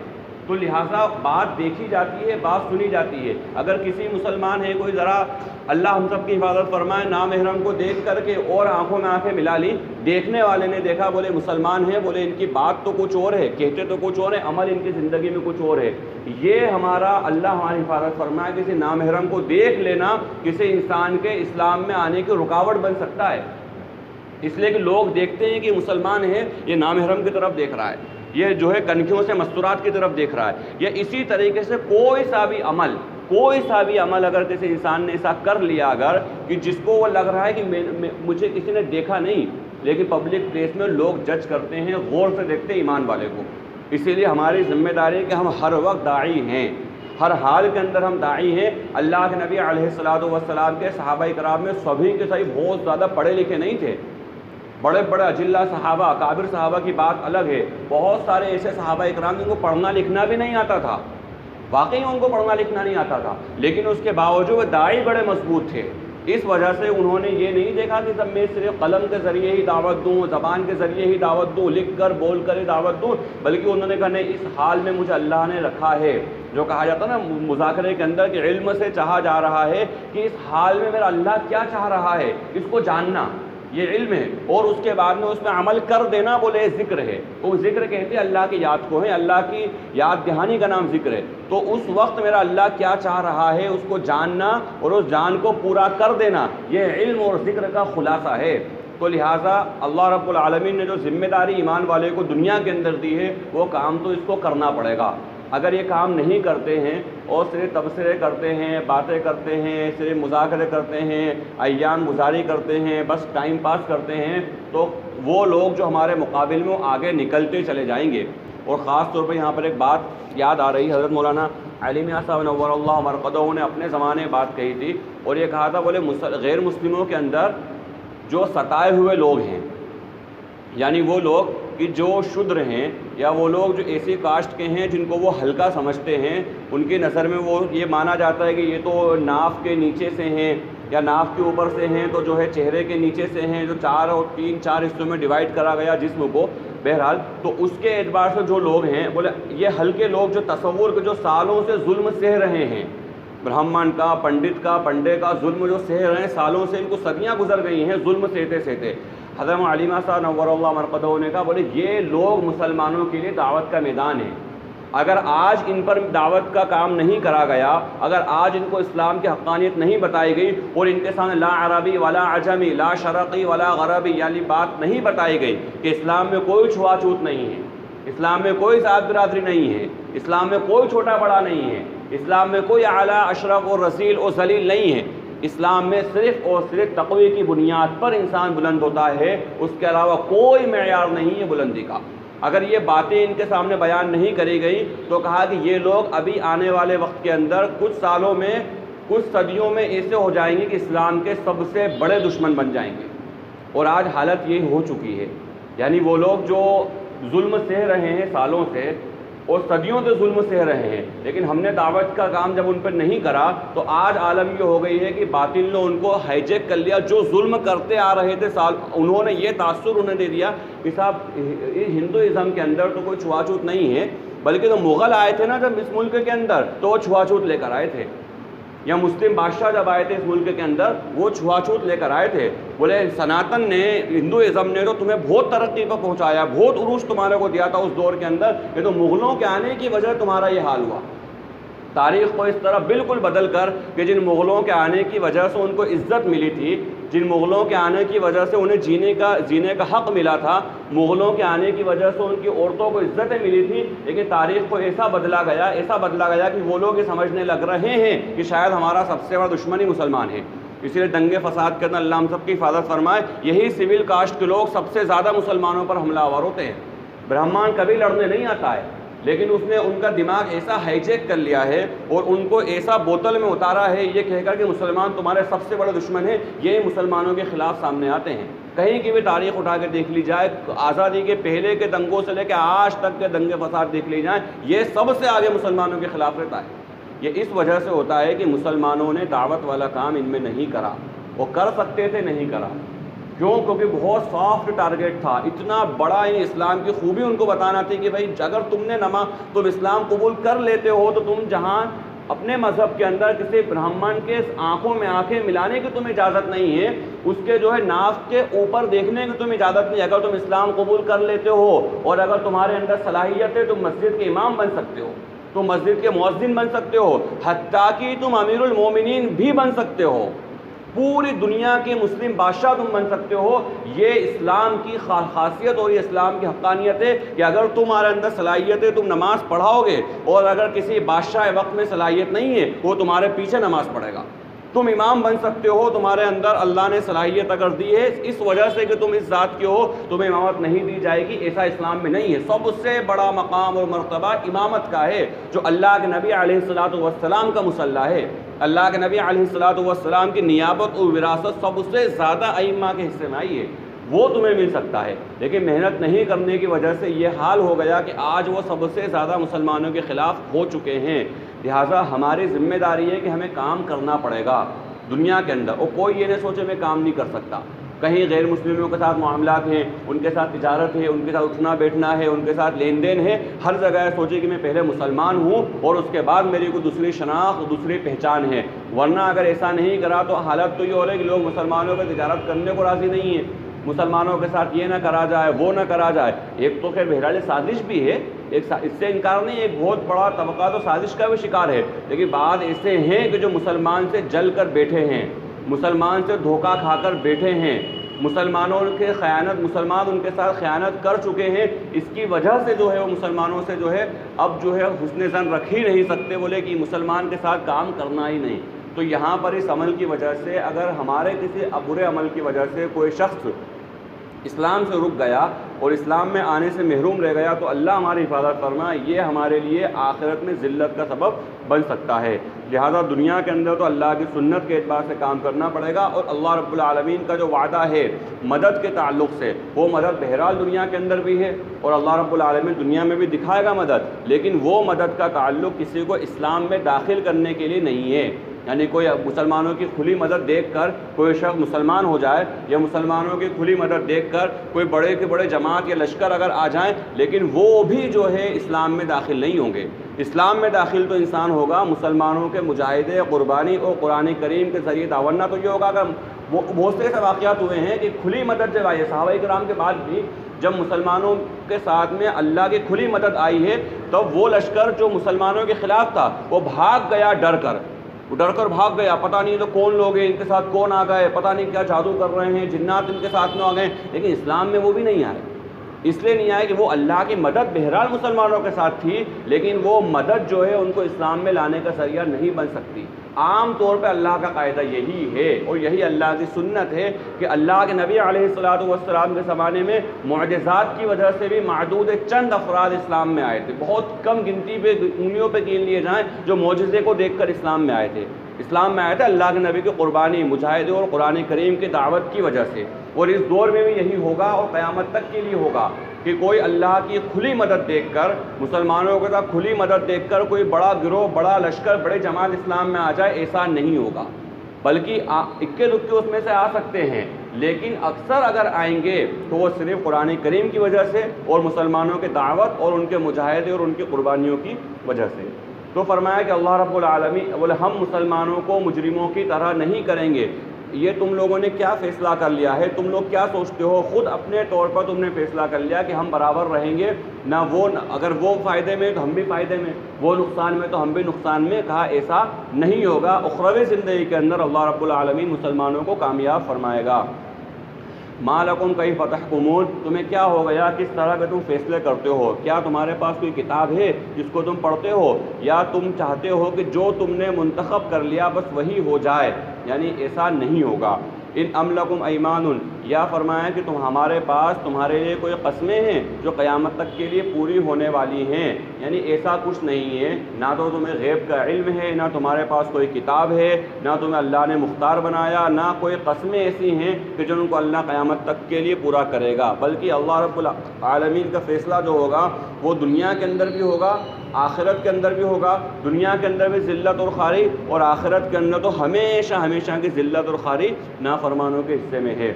تو لہٰذا بات دیکھی جاتی ہے، بات سنی جاتی ہے. اگر کسی مسلمان ہے کوئی ذرا، اللہ ہم سب کی حفاظت فرمائے، نامحرم کو دیکھ کر کے اور آنکھوں میں آنکھیں ملا لی، دیکھنے والے نے دیکھا، بولے مسلمان ہیں، بولے ان کی بات تو کچھ اور ہے، کہتے تو کچھ اور ہے، عمل ان کی زندگی میں کچھ اور ہے. یہ ہمارا اللہ ہماری حفاظت فرمائے، کسی نامحرم کو دیکھ لینا کسی انسان کے اسلام میں آنے کی رکاوٹ بن سکتا ہے. اس لیے کہ لوگ دیکھتے ہیں کہ مسلمان ہے، یہ نامحرم کی طرف دیکھ رہا ہے، یہ جو ہے کنکھیوں سے مستورات کی طرف دیکھ رہا ہے. یا اسی طریقے سے کوئی سا بھی عمل اگر کسی انسان نے ایسا کر لیا، اگر کہ جس کو وہ لگ رہا ہے کہ مجھے کسی نے دیکھا نہیں، لیکن پبلک پلیس میں لوگ جج کرتے ہیں، غور سے دیکھتے ہیں ایمان والے کو. اسی لیے ہماری ذمہ داری ہے کہ ہم ہر وقت داعی ہیں، ہر حال کے اندر ہم داعی ہیں. اللہ کے نبی علیہ الصلوۃ والسلام کے صحابہ کرام میں سبھی کے سبھی بہت زیادہ پڑھے لکھے نہیں تھے. بڑے بڑے اجلہ صحابہ، کابر صحابہ کی بات الگ ہے. بہت سارے ایسے صحابہ اکرام جن کو پڑھنا لکھنا بھی نہیں آتا تھا، واقعی ان کو پڑھنا لکھنا نہیں آتا تھا، لیکن اس کے باوجود وہ داعی بڑے مضبوط تھے. اس وجہ سے انہوں نے یہ نہیں دیکھا کہ جب میں صرف قلم کے ذریعے ہی دعوت دوں، زبان کے ذریعے ہی دعوت دوں، لکھ کر بول کر ہی دعوت دوں، بلکہ انہوں نے کہا نہیں، اس حال میں مجھے اللہ نے رکھا ہے. جو کہا جاتا ہے نا مذاکرے کے اندر کہ علم سے چاہا جا رہا ہے کہ اس حال میں میرا اللہ کیا چاہ رہا ہے، اس کو جاننا یہ علم ہے، اور اس کے بعد میں اس میں عمل کر دینا بولے ذکر ہے. وہ ذکر کہتے ہیں اللہ کی یاد کو ہے، اللہ کی یاد دہانی کا نام ذکر ہے. تو اس وقت میرا اللہ کیا چاہ رہا ہے اس کو جاننا اور اس جان کو پورا کر دینا، یہ علم اور ذکر کا خلاصہ ہے. تو لہٰذا اللہ رب العالمین نے جو ذمہ داری ایمان والے کو دنیا کے اندر دی ہے، وہ کام تو اس کو کرنا پڑے گا. اگر یہ کام نہیں کرتے ہیں اور صرف تبصرے کرتے ہیں، باتیں کرتے ہیں، صرف مذاکرے کرتے ہیں، ایام گزاری کرتے ہیں، بس ٹائم پاس کرتے ہیں، تو وہ لوگ جو ہمارے مقابل میں آگے نکلتے چلے جائیں گے. اور خاص طور پہ یہاں پر ایک بات یاد آ رہی ہے، حضرت مولانا علی میاں صاحب نور اللہ مرقدہ نے اپنے زمانے بات کہی تھی اور یہ کہا تھا، بولے غیر مسلموں کے اندر جو ستائے ہوئے لوگ ہیں، یعنی وہ لوگ کہ جو شودر ہیں یا وہ لوگ جو ایسی کاسٹ کے ہیں جن کو وہ ہلکا سمجھتے ہیں، ان کی نظر میں وہ یہ مانا جاتا ہے کہ یہ تو ناف کے نیچے سے ہیں یا ناف کے اوپر سے ہیں، تو جو ہے چہرے کے نیچے سے ہیں، جو 4 اور 3-4 حصوں میں ڈیوائڈ کرا گیا جسم کو، بہرحال تو اس کے اعتبار سے جو لوگ ہیں، بولے یہ ہلکے لوگ جو تصور کے جو سالوں سے ظلم سہ رہے ہیں، برہمن کا، پنڈت کا، پنڈے کا ظلم جو سہ رہے ہیں سالوں سے، ان کو صدیاں گزر گئی ہیں ظلم سہتے سہتے، حضرت علی میاں صاحب نور اللہ مرقدہ نے کہا، بولے یہ لوگ مسلمانوں کے لیے دعوت کا میدان ہے، اگر آج ان پر دعوت کا کام نہیں کرا گیا، اگر آج ان کو اسلام کی حقانیت نہیں بتائی گئی اور ان کے سامنے لا عربی ولا عجمی، لا شرقی ولا غربی یعنی بات نہیں بتائی گئی کہ اسلام میں کوئی چھوا چھوت نہیں ہے، اسلام میں کوئی ذات برادری نہیں ہے، اسلام میں کوئی چھوٹا بڑا نہیں ہے، اسلام میں کوئی اعلیٰ اشرف اور رذیل اور ذلیل نہیں ہے، اسلام میں صرف اور صرف تقوی کی بنیاد پر انسان بلند ہوتا ہے، اس کے علاوہ کوئی معیار نہیں ہے بلندی کا۔ اگر یہ باتیں ان کے سامنے بیان نہیں کری گئی تو کہا کہ یہ لوگ ابھی آنے والے وقت کے اندر کچھ سالوں میں، کچھ صدیوں میں ایسے ہو جائیں گے کہ اسلام کے سب سے بڑے دشمن بن جائیں گے، اور آج حالت یہ ہو چکی ہے، یعنی وہ لوگ جو ظلم سہ رہے ہیں سالوں سے اور صدیوں سے ظلم سہ رہے ہیں، لیکن ہم نے دعوت کا کام جب ان پر نہیں کرا تو آج عالم یہ ہو گئی ہے کہ باطل نے ان کو ہائیجیک کر لیا، جو ظلم کرتے آ رہے تھے انہوں نے یہ تاثر انہیں دے دیا کہ صاحب ہندوازم کے اندر تو کوئی چھوا چھوت نہیں ہے، بلکہ تو مغل آئے تھے نا جب اس ملک کے اندر تو وہ چھوا چھوت لے کر آئے تھے، یا مسلم بادشاہ جب آئے تھے اس ملک کے اندر وہ چھوا چھوت لے کر آئے تھے، بولے سناتن نے، ہندوازم نے تو تمہیں بہت ترقی پر پہنچایا، بہت عروج تمہارے کو دیا تھا اس دور کے اندر، یہ تو مغلوں کے آنے کی وجہ تمہارا یہ حال ہوا۔ تاریخ کو اس طرح بالکل بدل کر کہ جن مغلوں کے آنے کی وجہ سے ان کو عزت ملی تھی، جن مغلوں کے آنے کی وجہ سے انہیں جینے کا حق ملا تھا، مغلوں کے آنے کی وجہ سے ان کی عورتوں کو عزتیں ملی تھی، لیکن تاریخ کو ایسا بدلا گیا کہ وہ لوگ یہ سمجھنے لگ رہے ہیں کہ شاید ہمارا سب سے بڑا دشمن ہی مسلمان ہے۔ اسی لیے دنگے فساد کے اندر اللہ ہم سب کی حفاظت فرمائے، یہی سول کاسٹ کے لوگ سب سے زیادہ مسلمانوں پر حملہ آور ہوتے ہیں۔ برہمان کبھی لڑنے نہیں آتا ہے، لیکن اس نے ان کا دماغ ایسا ہائیجیک کر لیا ہے اور ان کو ایسا بوتل میں اتارا ہے یہ کہہ کر کہ مسلمان تمہارے سب سے بڑے دشمن ہیں، یہ مسلمانوں کے خلاف سامنے آتے ہیں۔ کہیں کی بھی تاریخ اٹھا کے دیکھ لی جائے، آزادی کے پہلے کے دنگوں سے لے کے آج تک کے دنگے فساد دیکھ لی جائیں، یہ سب سے آگے مسلمانوں کے خلاف رہتا ہے۔ یہ اس وجہ سے ہوتا ہے کہ مسلمانوں نے دعوت والا کام ان میں نہیں کرا، وہ کر سکتے تھے نہیں کرا، کیوں؟ کیونکہ بہت سافٹ ٹارگیٹ تھا، اتنا بڑا اسلام کی خوبی ان کو بتانا تھی کہ بھائی اگر تم اسلام قبول کر لیتے ہو تو تم جہاں اپنے مذہب کے اندر کسی برہمن کے آنکھوں میں آنکھیں ملانے کی تمہیں اجازت نہیں ہے، اس کے جو ہے ناف کے اوپر دیکھنے کی تمہیں اجازت نہیں ہے، اگر تم اسلام قبول کر لیتے ہو اور اگر تمہارے اندر صلاحیت ہے تم مسجد کے امام بن سکتے ہو، تم مسجد کے مؤذن بن سکتے ہو، حتیٰ کہ تم امیر المومنین بھی بن سکتے ہو، پوری دنیا کے مسلم بادشاہ تم بن سکتے ہو۔ یہ اسلام کی خاصیت اور یہ اسلام کی حقانیت ہے کہ اگر تمہارے اندر صلاحیت ہے تم نماز پڑھاؤ گے، اور اگر کسی بادشاہ وقت میں صلاحیت نہیں ہے وہ تمہارے پیچھے نماز پڑھے گا، تم امام بن سکتے ہو، تمہارے اندر اللہ نے صلاحیت اگر دی ہے، اس وجہ سے کہ تم اس ذات کے ہو تمہیں امامت نہیں دی جائے گی، ایسا اسلام میں نہیں ہے۔ سب سے بڑا مقام اور مرتبہ امامت کا ہے، جو اللہ کے نبی علیہ الصلوۃ والسلام کا مصلی ہے، اللہ کے نبی علیہ الصلوۃ والسلام کی نیابت اور وراثت سب سے زیادہ ائمہ کے حصے میں آئی ہے، وہ تمہیں مل سکتا ہے، لیکن محنت نہیں کرنے کی وجہ سے یہ حال ہو گیا کہ آج وہ سب سے زیادہ مسلمانوں کے خلاف ہو چکے ہیں۔ لہٰذا ہماری ذمہ داری ہے کہ ہمیں کام کرنا پڑے گا دنیا کے اندر، اور کوئی یہ نہیں سوچے میں کام نہیں کر سکتا۔ کہیں غیر مسلموں کے ساتھ معاملات ہیں، ان کے ساتھ تجارت ہے، ان کے ساتھ اٹھنا بیٹھنا ہے، ان کے ساتھ لین دین ہے، ہر جگہ سوچے کہ میں پہلے مسلمان ہوں اور اس کے بعد میری کوئی دوسری شناخت دوسری پہچان ہے، ورنہ اگر ایسا نہیں کرا تو حالت تو یہ ہو رہی ہے کہ لوگ مسلمانوں پہ تجارت کرنے کو راضی نہیں ہیں، مسلمانوں کے ساتھ یہ نہ کرا جائے وہ نہ کرا جائے۔ ایک تو خیر بہرحال سازش بھی ہے، اس سے انکار نہیں، ایک بہت بڑا طبقہ تو سازش کا بھی شکار ہے، لیکن بعض ایسے ہیں کہ جو مسلمان سے جل کر بیٹھے ہیں، مسلمان سے دھوکہ کھا کر بیٹھے ہیں، مسلمان ان کے ساتھ خیانت کر چکے ہیں، اس کی وجہ سے جو ہے وہ مسلمانوں سے جو ہے اب جو ہے حسن ظن رکھ ہی نہیں سکتے، بولے کہ مسلمان کے ساتھ کام کرنا ہی نہیں۔ تو یہاں پر اس عمل کی وجہ سے اگر ہمارے کسی برے عمل کی وجہ سے کوئی شخص اسلام سے رک گیا اور اسلام میں آنے سے محروم رہ گیا تو اللہ ہماری حفاظت فرمائے، یہ ہمارے لیے آخرت میں ذلت کا سبب بن سکتا ہے۔ لہذا دنیا کے اندر تو اللہ کی سنت کے اعتبار سے کام کرنا پڑے گا، اور اللہ رب العالمین کا جو وعدہ ہے مدد کے تعلق سے، وہ مدد بہرحال دنیا کے اندر بھی ہے اور اللہ رب العالمین دنیا میں بھی دکھائے گا مدد، لیکن وہ مدد کا تعلق کسی کو اسلام میں داخل کرنے کے لیے نہیں ہے۔ یعنی کوئی مسلمانوں کی کھلی مدد دیکھ کر کوئی شخص مسلمان ہو جائے، یا مسلمانوں کی کھلی مدد دیکھ کر کوئی بڑے کے بڑے جماعت یا لشکر اگر آ جائیں، لیکن وہ بھی جو ہے اسلام میں داخل نہیں ہوں گے۔ اسلام میں داخل تو انسان ہوگا مسلمانوں کے مجاہدے، قربانی اور قرآن کریم کے ذریعے دعوت، نہ تو یہ ہوگا کہ بہت سے ایسے واقعات ہوئے ہیں کہ کھلی مدد جب آئی ہے، صحابہ کرام کے بعد بھی جب مسلمانوں کے ساتھ میں اللہ کی کھلی مدد آئی ہے، تب وہ لشکر جو مسلمانوں کے خلاف تھا وہ بھاگ گیا ڈر کر بھاگ گیا، پتہ نہیں تو کون لوگ ہیں، ان کے ساتھ کون آ گئے، پتہ نہیں کیا جادو کر رہے ہیں، جنات ان کے ساتھ میں آ گئے، لیکن اسلام میں وہ بھی نہیں آئے۔ اس لیے نہیں آئے کہ وہ اللہ کی مدد بہرحال مسلمانوں کے ساتھ تھی، لیکن وہ مدد جو ہے ان کو اسلام میں لانے کا ذریعہ نہیں بن سکتی۔ عام طور پہ اللہ کا قاعدہ یہی ہے اور یہی اللہ کی سنت ہے کہ اللہ کے نبی علیہ الصلوۃ والسلام کے زمانے میں معجزات کی وجہ سے بھی معدود چند افراد اسلام میں آئے تھے، بہت کم گنتی پہ انگلیوں پہ گن لیے جائیں جو معجزے کو دیکھ کر اسلام میں آئے تھے۔ اسلام میں آئے تھے اللہ کے نبی کی قربانی، مجاہدے اور قرآن کریم کی دعوت کی وجہ سے، اور اس دور میں بھی یہی ہوگا اور قیامت تک کے لیے ہوگا کہ کوئی اللہ کی کھلی مدد دیکھ کر، مسلمانوں کے ساتھ کھلی مدد دیکھ کر کوئی بڑا گروہ، بڑا لشکر، بڑے جماعت اسلام میں آ جائے، ایسا نہیں ہوگا، بلکہ اکے دکے اس میں سے آ سکتے ہیں، لیکن اکثر اگر آئیں گے تو وہ صرف قرآن کریم کی وجہ سے اور مسلمانوں کے دعوت اور ان کے مجاہدے اور ان کی قربانیوں کی وجہ سے۔ تو فرمایا کہ اللہ رب العالمین بولے ہم مسلمانوں کو مجرموں کی طرح نہیں کریں گے۔ یہ تم لوگوں نے کیا فیصلہ کر لیا ہے؟ تم لوگ کیا سوچتے ہو؟ خود اپنے طور پر تم نے فیصلہ کر لیا کہ ہم برابر رہیں گے، نہ وہ اگر وہ فائدے میں تو ہم بھی فائدے میں، وہ نقصان میں تو ہم بھی نقصان میں۔ کہا ایسا نہیں ہوگا، اخروی زندگی کے اندر اللہ رب العالمین مسلمانوں کو کامیاب فرمائے گا۔ ما لکم کیف تحکمون، تمہیں کیا ہو گیا، کس طرح کے تم فیصلے کرتے ہو؟ کیا تمہارے پاس کوئی کتاب ہے جس کو تم پڑھتے ہو، یا تم چاہتے ہو کہ جو تم نے منتخب کر لیا بس وہی ہو جائے؟ یعنی ایسا نہیں ہوگا۔ ان ام لکم ایمان، یا فرمایا کہ ہمارے پاس تمہارے لیے کوئی قسمیں ہیں جو قیامت تک کے لیے پوری ہونے والی ہیں؟ یعنی ایسا کچھ نہیں ہے، نہ تو تمہیں غیب کا علم ہے، نہ تمہارے پاس کوئی کتاب ہے، نہ تمہیں اللہ نے مختار بنایا، نہ کوئی قسمیں ایسی ہیں کہ جن کو اللہ قیامت تک کے لیے پورا کرے گا، بلکہ اللہ رب العالمین کا فیصلہ جو ہوگا وہ دنیا کے اندر بھی ہوگا، آخرت کے اندر بھی ہوگا۔ دنیا کے اندر بھی ذلت اور خواری، اور آخرت کے اندر تو ہمیشہ ہمیشہ کی ذلت اور خواری نافرمانوں کے حصے میں ہے۔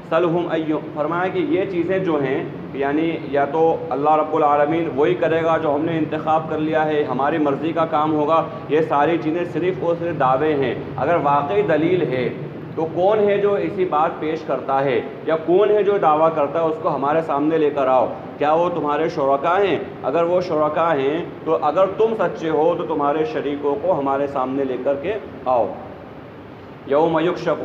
سلہم فرمایا کہ یہ چیزیں جو ہیں، یعنی یا تو اللہ رب العالمین وہی کرے گا جو ہم نے انتخاب کر لیا ہے، ہماری مرضی کا کام ہوگا، یہ ساری چیزیں صرف اور صرف دعوے ہیں۔ اگر واقعی دلیل ہے تو کون ہے جو ایسی بات پیش کرتا ہے، یا کون ہے جو دعویٰ کرتا ہے، اس کو ہمارے سامنے لے کر آؤ۔ کیا وہ تمہارے شرکاء ہیں؟ اگر وہ شرکاء ہیں تو اگر تم سچے ہو تو تمہارے شریکوں کو ہمارے سامنے لے کر کے آؤ۔ یوم یکشف،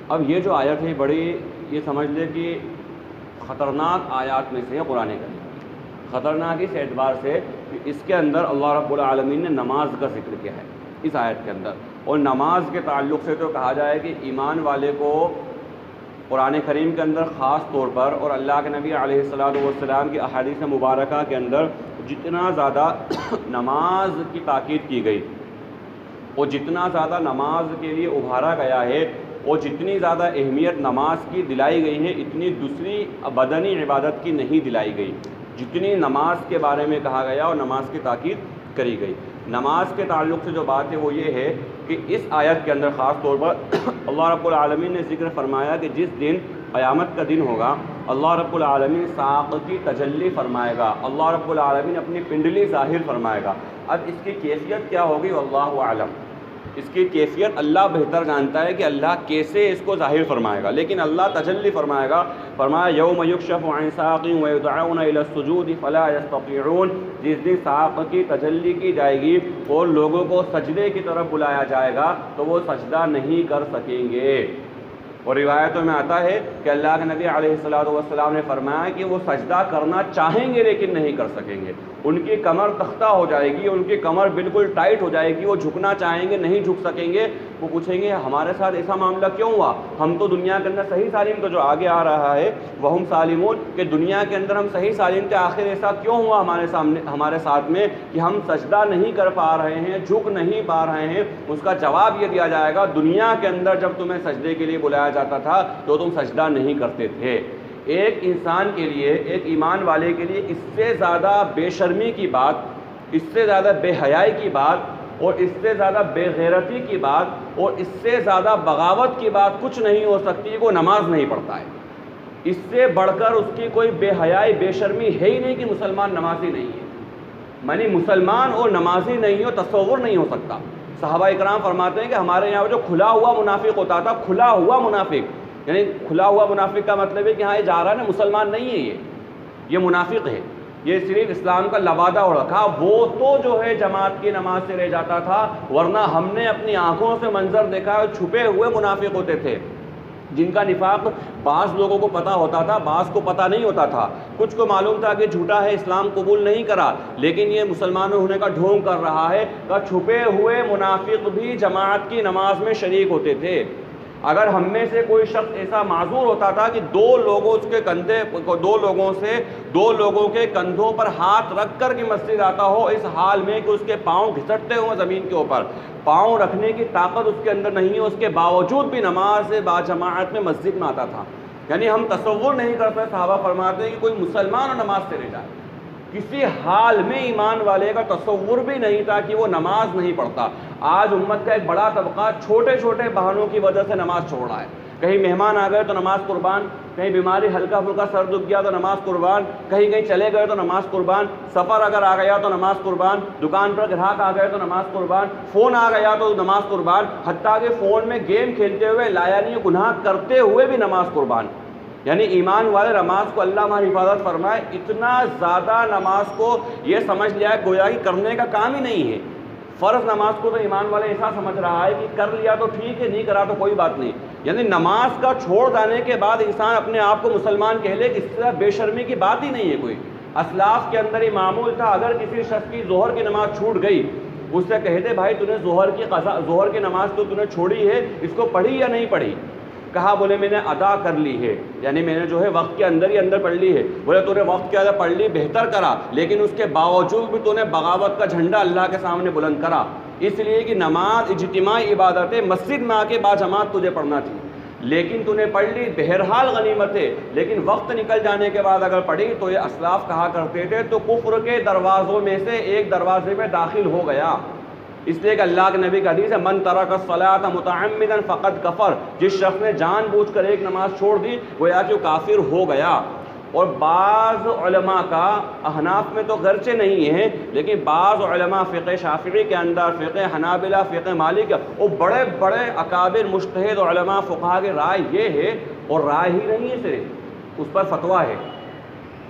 اب یہ جو آیت ہے بڑی، یہ سمجھ لے کہ خطرناک آیات میں سے ہے قرآن کریم۔ خطرناک اس اعتبار سے کہ اس کے اندر اللہ رب العالمین نے نماز کا ذکر کیا ہے اس آیت کے اندر، اور نماز کے تعلق سے تو کہا جائے کہ ایمان والے کو قرآن کریم کے اندر خاص طور پر اور اللہ کے نبی علیہ الصلوۃ والسلام کی احادیث مبارکہ کے اندر جتنا زیادہ نماز کی تاکید کی گئی اور جتنا زیادہ نماز کے لیے ابھارا گیا ہے اور جتنی زیادہ اہمیت نماز کی دلائی گئی ہے، اتنی دوسری بدنی عبادت کی نہیں دلائی گئی جتنی نماز کے بارے میں کہا گیا اور نماز کی تاکید کری گئی۔ نماز کے تعلق سے جو بات ہے وہ یہ ہے کہ اس آیت کے اندر خاص طور پر اللہ رب العالمین نے ذکر فرمایا کہ جس دن قیامت کا دن ہوگا، اللہ رب العالمین ساق کی تجلی فرمائے گا، اللہ رب العالمین اپنی پنڈلی ظاہر فرمائے گا۔ اب اس کی کیفیت کیا ہوگی واللہ اعلم، اس کی کیفیت اللہ بہتر جانتا ہے کہ اللہ کیسے اس کو ظاہر فرمائے گا، لیکن اللہ تجلی فرمائے گا۔ فرمایا یوم یکشف عن ساق ویدعون الی السجود فلا یستطیعون، جس دن ساق کی تجلی کی جائے گی اور لوگوں کو سجدے کی طرف بلایا جائے گا تو وہ سجدہ نہیں کر سکیں گے۔ اور روایتوں میں آتا ہے کہ اللہ کے نبی علیہ الصلوۃ والسلام نے فرمایا کہ وہ سجدہ کرنا چاہیں گے لیکن نہیں کر سکیں گے، ان کی کمر تختہ ہو جائے گی، ان کی کمر بالکل ٹائٹ ہو جائے گی، وہ جھکنا چاہیں گے نہیں جھک سکیں گے۔ وہ پوچھیں گے ہمارے ساتھ ایسا معاملہ کیوں ہوا؟ ہم تو دنیا کے اندر صحیح سالم، تو جو آگے آ رہا ہے وہم سالمون، کہ دنیا کے اندر ہم صحیح سالم تھے، آخر ایسا کیوں ہوا ہمارے ساتھ میں کہ ہم سجدہ نہیں کر پا رہے ہیں، جھک نہیں پا رہے ہیں؟ اس کا جواب یہ دیا جائے گا دنیا کے اندر جب تمہیں سجدے کے لیے بلایا جاتا تھا تو تم سجدہ نہیں کرتے تھے۔ ایک انسان کے لیے، ایک ایمان والے کے لیے اس سے زیادہ بے شرمی کی بات، اس سے زیادہ بے حیائی کی بات، اور اس سے زیادہ بے غیرتی کی بات، اور اس سے زیادہ بغاوت کی بات کچھ نہیں ہو سکتی کہ وہ نماز نہیں پڑھتا ہے۔ اس سے بڑھ کر اس کی کوئی بے حیائی بے شرمی ہے ہی نہیں کہ مسلمان نمازی نہیں ہے۔ یعنی مسلمان اور نمازی نہیں ہو تصور نہیں ہو سکتا۔ صحابہ اکرام فرماتے ہیں کہ ہمارے یہاں جو کھلا ہوا منافق ہوتا تھا، کھلا ہوا منافق، یعنی کھلا ہوا منافق کا مطلب ہے کہ ہاں یہ جا رہا ہے نا، مسلمان نہیں ہے، یہ منافق ہے، یہ صرف اسلام کا لبادہ ہو رکھا، وہ تو جو ہے جماعت کی نماز سے رہ جاتا تھا، ورنہ ہم نے اپنی آنکھوں سے منظر دیکھا ہے، چھپے ہوئے منافق ہوتے تھے جن کا نفاق بعض لوگوں کو پتہ ہوتا تھا، بعض کو پتہ نہیں ہوتا تھا۔ کچھ کو معلوم تھا کہ جھوٹا ہے، اسلام قبول نہیں کرا، لیکن یہ مسلمان ہونے کا ڈھونگ کر رہا ہے، کہ چھپے ہوئے منافق بھی جماعت کی نماز میں شریک ہوتے تھے۔ اگر ہم میں سے کوئی شخص ایسا معذور ہوتا تھا کہ دو لوگوں کے کندھوں پر ہاتھ رکھ کر کے مسجد آتا ہو، اس حال میں کہ اس کے پاؤں گھسٹتے ہوں زمین کے اوپر، پاؤں رکھنے کی طاقت اس کے اندر نہیں ہے، اس کے باوجود بھی نماز با جماعت میں مسجد میں آتا تھا۔ یعنی ہم تصور نہیں کرتے، صحابہ فرماتے ہیں کہ کوئی مسلمان اور نماز سے رہ جائے، کسی حال میں ایمان والے کا تصور بھی نہیں تھا کہ وہ نماز نہیں پڑھتا۔ آج امت کا ایک بڑا طبقہ چھوٹے چھوٹے بہانوں کی وجہ سے نماز چھوڑ رہا ہے، کہیں مہمان آ گئے تو نماز قربان، کہیں بیماری ہلکا پھلکا سر دکھ گیا تو نماز قربان، کہیں چلے گئے تو نماز قربان، سفر اگر آ گیا تو نماز قربان، دکان پر گراہک آ گئے تو نماز قربان، فون آ گیا تو نماز قربان، حتیٰ کہ فون میں گیم کھیلتے ہوئے لایانی گناہ کرتے ہوئے بھی نماز قربان۔ یعنی ایمان والے نماز کو اللہ ہماری حفاظت فرمائے، اتنا زیادہ نماز کو یہ سمجھ لیا ہے گویا کہ کرنے کا کام ہی نہیں ہے۔ فرض نماز کو تو ایمان والے ایسا سمجھ رہا ہے کہ کر لیا تو ٹھیک ہے، نہیں کرا تو کوئی بات نہیں۔ یعنی نماز کا چھوڑ جانے کے بعد انسان اپنے آپ کو مسلمان کہہ لے، اس طرح بے شرمی کی بات ہی نہیں ہے کوئی۔ اسلاف کے اندر ہی معمول تھا، اگر کسی شخص کی ظہر کی نماز چھوٹ گئی، اس سے کہتے بھائی تو نے ظہر کی نماز تو نے چھوڑی ہے، اس کو پڑھی یا نہیں پڑھی؟ کہا بولے میں نے ادا کر لی ہے، یعنی میں نے جو ہے وقت کے اندر ہی اندر پڑھ لی ہے۔ بولے تو نے وقت کے اندر پڑھ لی، بہتر کرا، لیکن اس کے باوجود بھی تو نے بغاوت کا جھنڈا اللہ کے سامنے بلند کرا، اس لیے کہ نماز اجتماعی عبادت ہے، مسجد میں آ کے با جماعت تجھے پڑھنا تھی، لیکن تو نے پڑھ لی، بہرحال غنیمت ہے، لیکن وقت نکل جانے کے بعد اگر پڑھی تو یہ اسلاف کہا کرتے تھے تو کفر کے دروازوں میں سے ایک دروازے میں داخل ہو گیا۔ اس لیے کہ اللہ کے نبی کا حدیث ہے من ترک الصلاۃ متعمدا فقد کفر، جس شخص نے جان بوجھ کر ایک نماز چھوڑ دی گویا کہ وہ کافر ہو گیا۔ اور بعض علماء کا، احناف میں تو گرچہ نہیں ہے، لیکن بعض علماء فقہ شافعی کے اندر، فقہ حنابلہ، فقہ مالک، وہ بڑے بڑے اکابر مجتہد علماء فقہا کی رائے یہ ہے، اور رائے ہی نہیں ہے صرف، اس پر فتویٰ ہے۔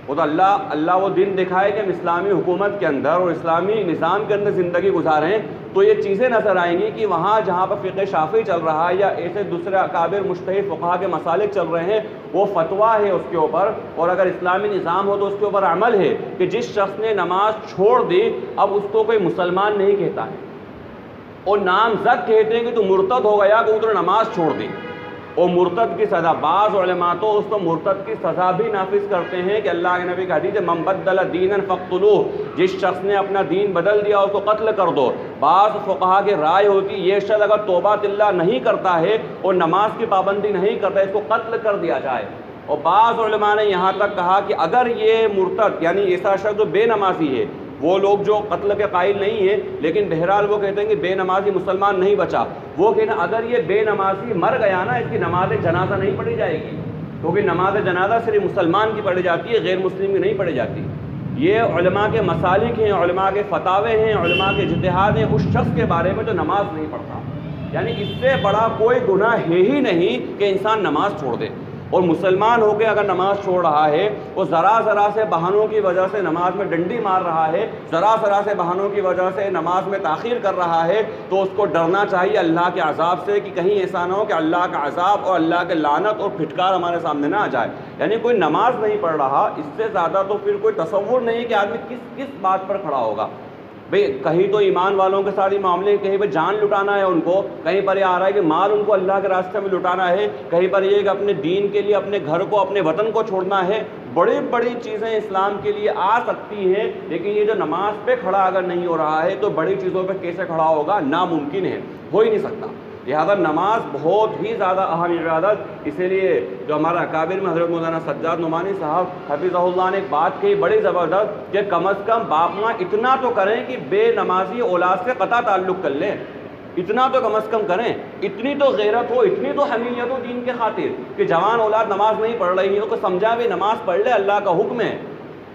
وہ تو اللہ وہ دن دکھائے کہ ہم اسلامی حکومت کے اندر اور اسلامی نظام کے اندر زندگی گزاریں تو یہ چیزیں نظر آئیں گی کہ وہاں جہاں پر فقہ شافعی چل رہا ہے یا ایسے دوسرے اکابر مجتہد فقہا کے مسالک چل رہے ہیں، وہ فتویٰ ہے اس کے اوپر، اور اگر اسلامی نظام ہو تو اس کے اوپر عمل ہے کہ جس شخص نے نماز چھوڑ دی اب اس کو کوئی مسلمان نہیں کہتا ہے، اور نامزد کہتے ہیں کہ تو مرتد ہو گیا کہ تو نے نماز چھوڑ دی، اور مرتد کی سزا، بعض علماء تو اس کو مرتد کی سزا بھی نافذ کرتے ہیں کہ اللہ کے نبی کا حدیث ہے من بدل دینا فاقتلوہ، جس شخص نے اپنا دین بدل دیا اس کو قتل کر دو۔ بعض فقہا کی رائے ہوتی یہ شخص اگر توبہ اللہ نہیں کرتا ہے اور نماز کی پابندی نہیں کرتا ہے اس کو قتل کر دیا جائے۔ اور بعض علماء نے یہاں تک کہا کہ اگر یہ مرتد یعنی ایسا شخص جو بے نمازی ہے، وہ لوگ جو قتل کے قائل نہیں ہیں لیکن بہرحال وہ کہتے ہیں کہ بے نمازی مسلمان نہیں بچا، وہ کہنا اگر یہ بے نمازی مر گیا نا اس کی نماز جنازہ نہیں پڑھی جائے گی، کیونکہ نماز جنازہ صرف مسلمان کی پڑھی جاتی ہے، غیر مسلم کی نہیں پڑھی جاتی۔ یہ علماء کے مسالک ہیں، علماء کے فتاوے ہیں، علماء کے اجتہاد ہیں اس شخص کے بارے میں جو نماز نہیں پڑھتا۔ یعنی اس سے بڑا کوئی گناہ ہے ہی نہیں کہ انسان نماز چھوڑ دے۔ اور مسلمان ہو کے اگر نماز چھوڑ رہا ہے، وہ ذرا سے بہانوں کی وجہ سے نماز میں ڈنڈی مار رہا ہے، ذرا سے بہانوں کی وجہ سے نماز میں تاخیر کر رہا ہے، تو اس کو ڈرنا چاہیے اللہ کے عذاب سے کہ کہیں ایسا نہ ہو کہ اللہ کا عذاب اور اللہ کے لعنت اور پھٹکار ہمارے سامنے نہ آ جائے۔ یعنی کوئی نماز نہیں پڑھ رہا، اس سے زیادہ تو پھر کوئی تصور نہیں کہ آدمی کس بات پر کھڑا ہوگا۔ بھئی کہیں تو ایمان والوں کے ساتھ ہی معاملے، کہیں پہ جان لٹانا ہے ان کو، کہیں پر یہ آ رہا ہے کہ مال ان کو اللہ کے راستے میں لٹانا ہے، کہیں پر یہ کہ اپنے دین کے لیے اپنے گھر کو اپنے وطن کو چھوڑنا ہے۔ بڑی چیزیں اسلام کے لیے آ سکتی ہیں، لیکن یہ جو نماز پہ کھڑا اگر نہیں ہو رہا ہے تو بڑی چیزوں پہ کیسے کھڑا ہوگا؟ ناممکن ہے، ہو ہی نہیں سکتا۔ لہذا نماز بہت ہی زیادہ اہم عبادت، اسی لیے جو ہمارا اکابر میں حضرت مولانا سجاد نعمانی صاحب حفظہ اللہ نے ایک بات کہی بڑی زبردست کہ کم از کم باپ ماں اتنا تو کریں کہ بے نمازی اولاد سے قطع تعلق کر لیں، اتنا تو کم از کم کریں، اتنی تو غیرت ہو، اتنی تو حمیت ہو دین کے خاطر کہ جوان اولاد نماز نہیں پڑھ رہی ہے تو سمجھا بھی نماز پڑھ لے، اللہ کا حکم ہے۔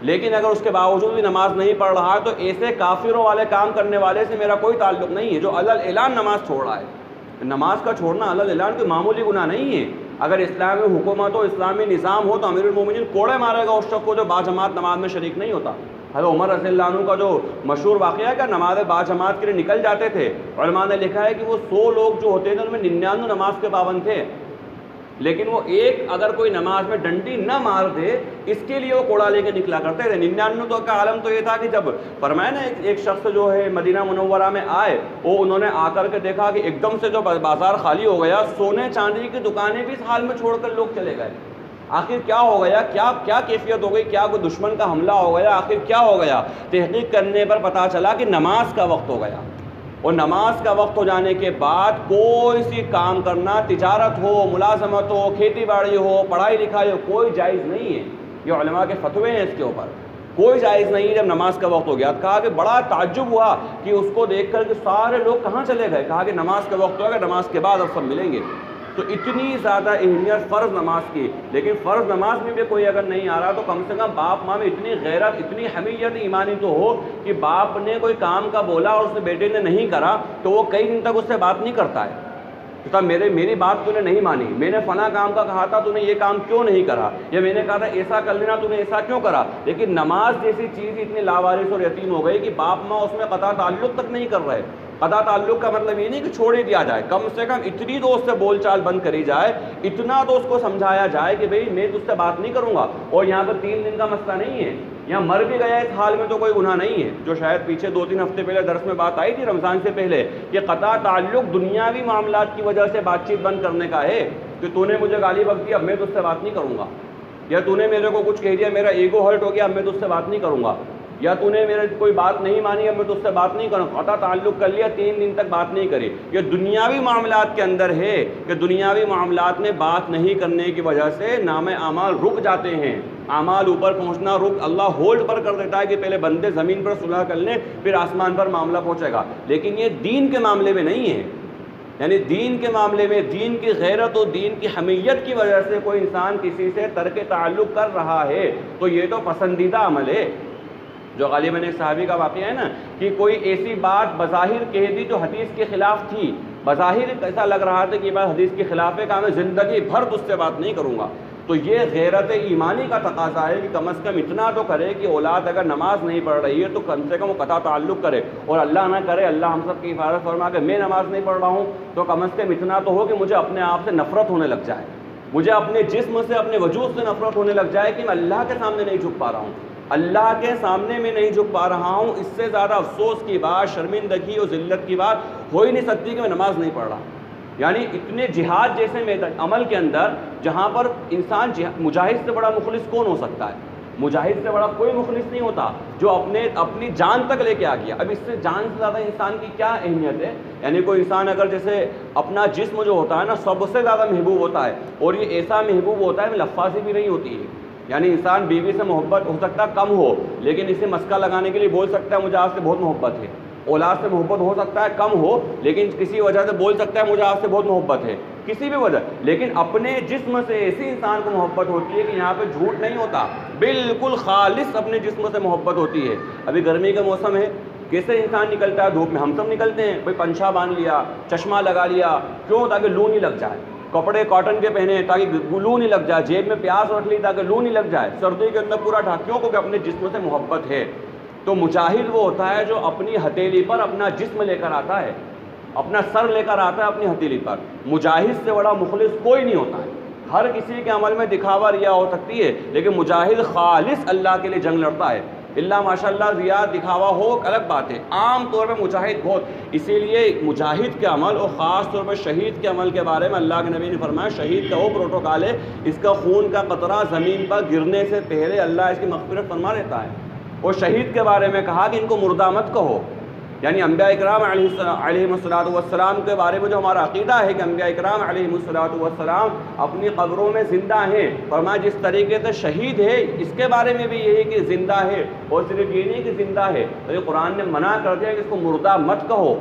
لیکن اگر اس کے باوجود بھی نماز نہیں پڑھ رہا ہے تو ایسے کافروں والے کام کرنے والے سے میرا کوئی تعلق نہیں ہے جو علل اعلان نماز چھوڑ رہا ہے۔ نماز کا چھوڑنا علل اعلان کوئی معمولی گناہ نہیں ہے۔ اگر اسلامی حکومت ہو، اسلامی نظام ہو تو امیر المومنین کوڑے مارے گا اس شخص کو جو باجماعت نماز میں شریک نہیں ہوتا۔ حضرت عمر رضی اللہ عنہ کا جو مشہور واقعہ ہے کہ نماز باجماعت کے لیے نکل جاتے تھے، علماء نے لکھا ہے کہ وہ 100 لوگ جو ہوتے تھے ان میں 99 نماز کے پابند تھے، لیکن وہ ایک اگر کوئی نماز میں ڈنڈی نہ مار دے اس کے لیے وہ کوڑا لے کے نکلا کرتے تھے۔ 99 تو کا عالم تو یہ تھا کہ جب فرمایا نا ایک شخص جو ہے مدینہ منورہ میں آئے، وہ انہوں نے آ کر کے دیکھا کہ ایک دم سے جو بازار خالی ہو گیا، سونے چاندی کی دکانیں بھی اس حال میں چھوڑ کر لوگ چلے گئے۔ آخر کیا ہو گیا؟ کیا کیفیت ہو گئی؟ کیا کوئی دشمن کا حملہ ہو گیا؟ آخر کیا ہو گیا؟ تحقیق کرنے پر پتہ چلا کہ نماز کا وقت ہو گیا، اور نماز کا وقت ہو جانے کے بعد کوئی سی کام کرنا، تجارت ہو، ملازمت ہو، کھیتی باڑی ہو، پڑھائی لکھائی ہو، کوئی جائز نہیں ہے۔ یہ علماء کے فتوے ہیں اس کے اوپر، کوئی جائز نہیں ہے جب نماز کا وقت ہو گیا۔ کہا کہ بڑا تعجب ہوا کہ اس کو دیکھ کر کہ سارے لوگ کہاں چلے گئے؟ کہا کہ نماز کا وقت ہوگا، نماز کے بعد اب سب ملیں گے۔ تو اتنی زیادہ اہمیت فرض نماز کی، لیکن فرض نماز میں بھی کوئی اگر نہیں آ رہا تو کم سے کم باپ ماں میں اتنی غیرت، اتنی حمیت ایمانی تو ہو کہ باپ نے کوئی کام کا بولا اور اس نے بیٹے نے نہیں کرا تو وہ کئی دن تک اس سے بات نہیں کرتا ہے کہ میری بات تو نے نہیں مانی، میں نے فلاں کام کا کہا تھا تو نے یہ کام کیوں نہیں کرا، یا میں نے کہا تھا ایسا کر لینا تو نے ایسا کیوں کرا۔ لیکن نماز جیسی چیز اتنی لاوارث اور یتیم ہو گئی کہ باپ ماں اس میں قطع تعلق تک نہیں کر رہے۔ قطع تعلق کا مطلب یہ نہیں کہ چھوڑ ہی دیا جائے، کم سے کم اتنی تو اس سے بول چال بند کری جائے، اتنا تو اس کو سمجھایا جائے کہ بھئی میں تجھ سے بات نہیں کروں گا۔ اور یہاں پر 3 دن کا مسئلہ نہیں ہے، یہاں مر بھی گیا اس حال میں تو کوئی گناہ نہیں ہے، جو شاید پیچھے 2-3 ہفتے پہلے درس میں بات آئی تھی رمضان سے پہلے کہ قطع تعلق دنیاوی معاملات کی وجہ سے بات چیت بند کرنے کا ہے کہ تو نے مجھے گالی بک دی اب میں تجھ سے بات نہیں کروں گا، یا تو نے میرے کو کچھ کہہ دیا میرا ایگو ہرٹ ہو گیا اب میں تجھ سے بات نہیں کروں گا، یا تو نے میرے کوئی بات نہیں مانی اب میں تجھ سے بات نہیں کروں۔ قطع تعلق کر لیا، 3 دن تک بات نہیں کری۔ یہ دنیاوی معاملات کے اندر ہے کہ دنیاوی معاملات میں بات نہیں کرنے کی وجہ سے نام اعمال رک جاتے ہیں، اعمال اوپر پہنچنا رک اللہ ہولڈ پر کر دیتا ہے کہ پہلے بندے زمین پر صلح کر لیں پھر آسمان پر معاملہ پہنچے گا، لیکن یہ دین کے معاملے میں نہیں ہے۔ یعنی دین کے معاملے میں دین کی غیرت و دین کی حمیت کی وجہ سے کوئی انسان کسی سے ترک تعلق کر رہا ہے تو یہ تو پسندیدہ عمل ہے۔ جو غالباً ایک صحابی کا واقعہ ہے نا کہ کوئی ایسی بات بظاہر کہہ دی جو حدیث کے خلاف تھی، بظاہر ایسا لگ رہا تھا کہ یہ بات حدیث کے خلاف ہے، کہ میں زندگی بھر تجھ سے بات نہیں کروں گا۔ تو یہ غیرت ایمانی کا تقاضا ہے کہ کم از کم اتنا تو کرے کہ اولاد اگر نماز نہیں پڑھ رہی ہے تو کم سے کم وہ قطع تعلق کرے، اور اللہ نہ کرے، اللہ ہم سب کی حفاظت فرما کہ میں نماز نہیں پڑھ رہا ہوں تو کم از کم اتنا تو ہو کہ مجھے اپنے آپ سے نفرت ہونے لگ جائے، مجھے اپنے جسم سے اپنے وجود سے نفرت ہونے لگ جائے کہ میں اللہ کے سامنے نہیں جھک پا رہا ہوں، اللہ کے سامنے میں نہیں جھک پا رہا ہوں۔ اس سے زیادہ افسوس کی بات، شرمندگی اور ذلت کی بات ہو ہی نہیں سکتی کہ میں نماز نہیں پڑھ رہا۔ یعنی اتنے جہاد جیسے عمل کے اندر جہاں پر انسان مجاہد سے بڑا مخلص کون ہو سکتا ہے؟ مجاہد سے بڑا کوئی مخلص نہیں ہوتا جو اپنی جان تک لے کے آ گیا۔ اب اس سے جان سے زیادہ انسان کی کیا اہمیت ہے؟ یعنی کوئی انسان اگر جیسے اپنا جسم جو ہوتا ہے نا سب سے زیادہ محبوب ہوتا ہے، اور یہ ایسا محبوب ہوتا ہے کہ لفاظی بھی نہیں ہوتی ہے۔ یعنی انسان بیوی سے محبت ہو سکتا ہے کم ہو، لیکن اسے مسکا لگانے کے لیے بول سکتا ہے مجھے آپ سے بہت محبت ہے۔ اولاد سے محبت ہو سکتا ہے کم ہو، لیکن کسی وجہ سے بول سکتا ہے مجھے آپ سے بہت محبت ہے، کسی بھی وجہ، لیکن اپنے جسم سے ایسی انسان کو محبت ہوتی ہے کہ یہاں پہ جھوٹ نہیں ہوتا، بالکل خالص اپنے جسم سے محبت ہوتی ہے۔ ابھی گرمی کا موسم ہے، کیسے انسان نکلتا ہے دھوپ میں؟ ہم سب نکلتے ہیں، بھائی پنچھا باندھ لیا، چشمہ لگا لیا، کیوں؟ تاکہ لو نہیں لگ جائے۔ کپڑے کاٹن کے پہنے تاکہ لو نہیں لگ جائے، جیب میں پیاز رکھ لی تاکہ لو نہیں لگ جائے، سردی کے اندر پورا ڈھک، کیوں؟ کیونکہ اپنے جسم سے محبت ہے۔ تو مجاہد وہ ہوتا ہے جو اپنی ہتھیلی پر اپنا جسم لے کر آتا ہے، اپنا سر لے کر آتا ہے اپنی ہتھیلی پر۔ مجاہد سے بڑا مخلص کوئی نہیں ہوتا ہے۔ ہر کسی کے عمل میں دکھاوا ریا ہو سکتی ہے، لیکن مجاہد خالص اللہ کے لیے جنگ لڑتا ہے۔ اللہ ماشاء اللہ ریا دکھاوا ہو الگ بات ہے، عام طور پہ مجاہد بہت، اسی لیے مجاہد کے عمل اور خاص طور پر شہید کے عمل کے بارے میں اللہ کے نبی نے فرمایا شہید کا وہ پروٹوکال ہے، اس کا خون کا قطرہ زمین پر گرنے سے پہلے اللہ اس کی مغفرت فرما لیتا ہے۔ اور شہید کے بارے میں کہا کہ ان کو مردہ مت کہو، یعنی انبیاء اکرام علیہم الصلوۃ والسلام کے بارے میں جو ہمارا عقیدہ ہے کہ انبیاء اکرام علیہم الصلوۃ والسلام اپنی قبروں میں زندہ ہیں، فرمایا جس طریقے سے شہید ہے اس کے بارے میں بھی یہی کہ زندہ ہے، اور صرف یہ نہیں کہ زندہ ہے، تو یہ قرآن نے منع کر دیا کہ اس کو مردہ مت کہو۔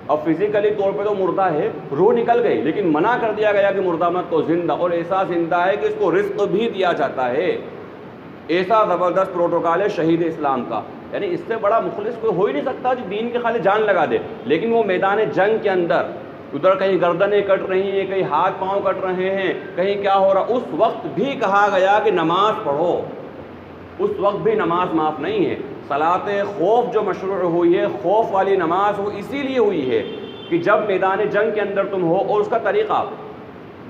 اب فزیکلی طور پہ تو مردہ ہے، روح نکل گئی، لیکن منع کر دیا گیا کہ مردہ مت کو زندہ، اور ایسا زندہ ہے کہ اس کو رزق بھی دیا جاتا ہے۔ ایسا زبردست پروٹوکال ہے شہید اسلام کا، یعنی اس سے بڑا مخلص کوئی ہو ہی نہیں سکتا جو دین کے خالی جان لگا دے، لیکن وہ میدان جنگ کے اندر ادھر کہیں گردنیں کٹ رہی ہیں، کہیں ہاتھ پاؤں کٹ رہے ہیں، کہیں کیا ہو رہا، اس وقت بھی کہا گیا کہ نماز پڑھو، اس وقت بھی نماز معاف نہیں ہے۔ صلاۃ خوف جو مشروع ہوئی ہے، خوف والی نماز وہ اسی لیے ہوئی ہے کہ جب میدان جنگ کے اندر تم ہو، اور اس کا طریقہ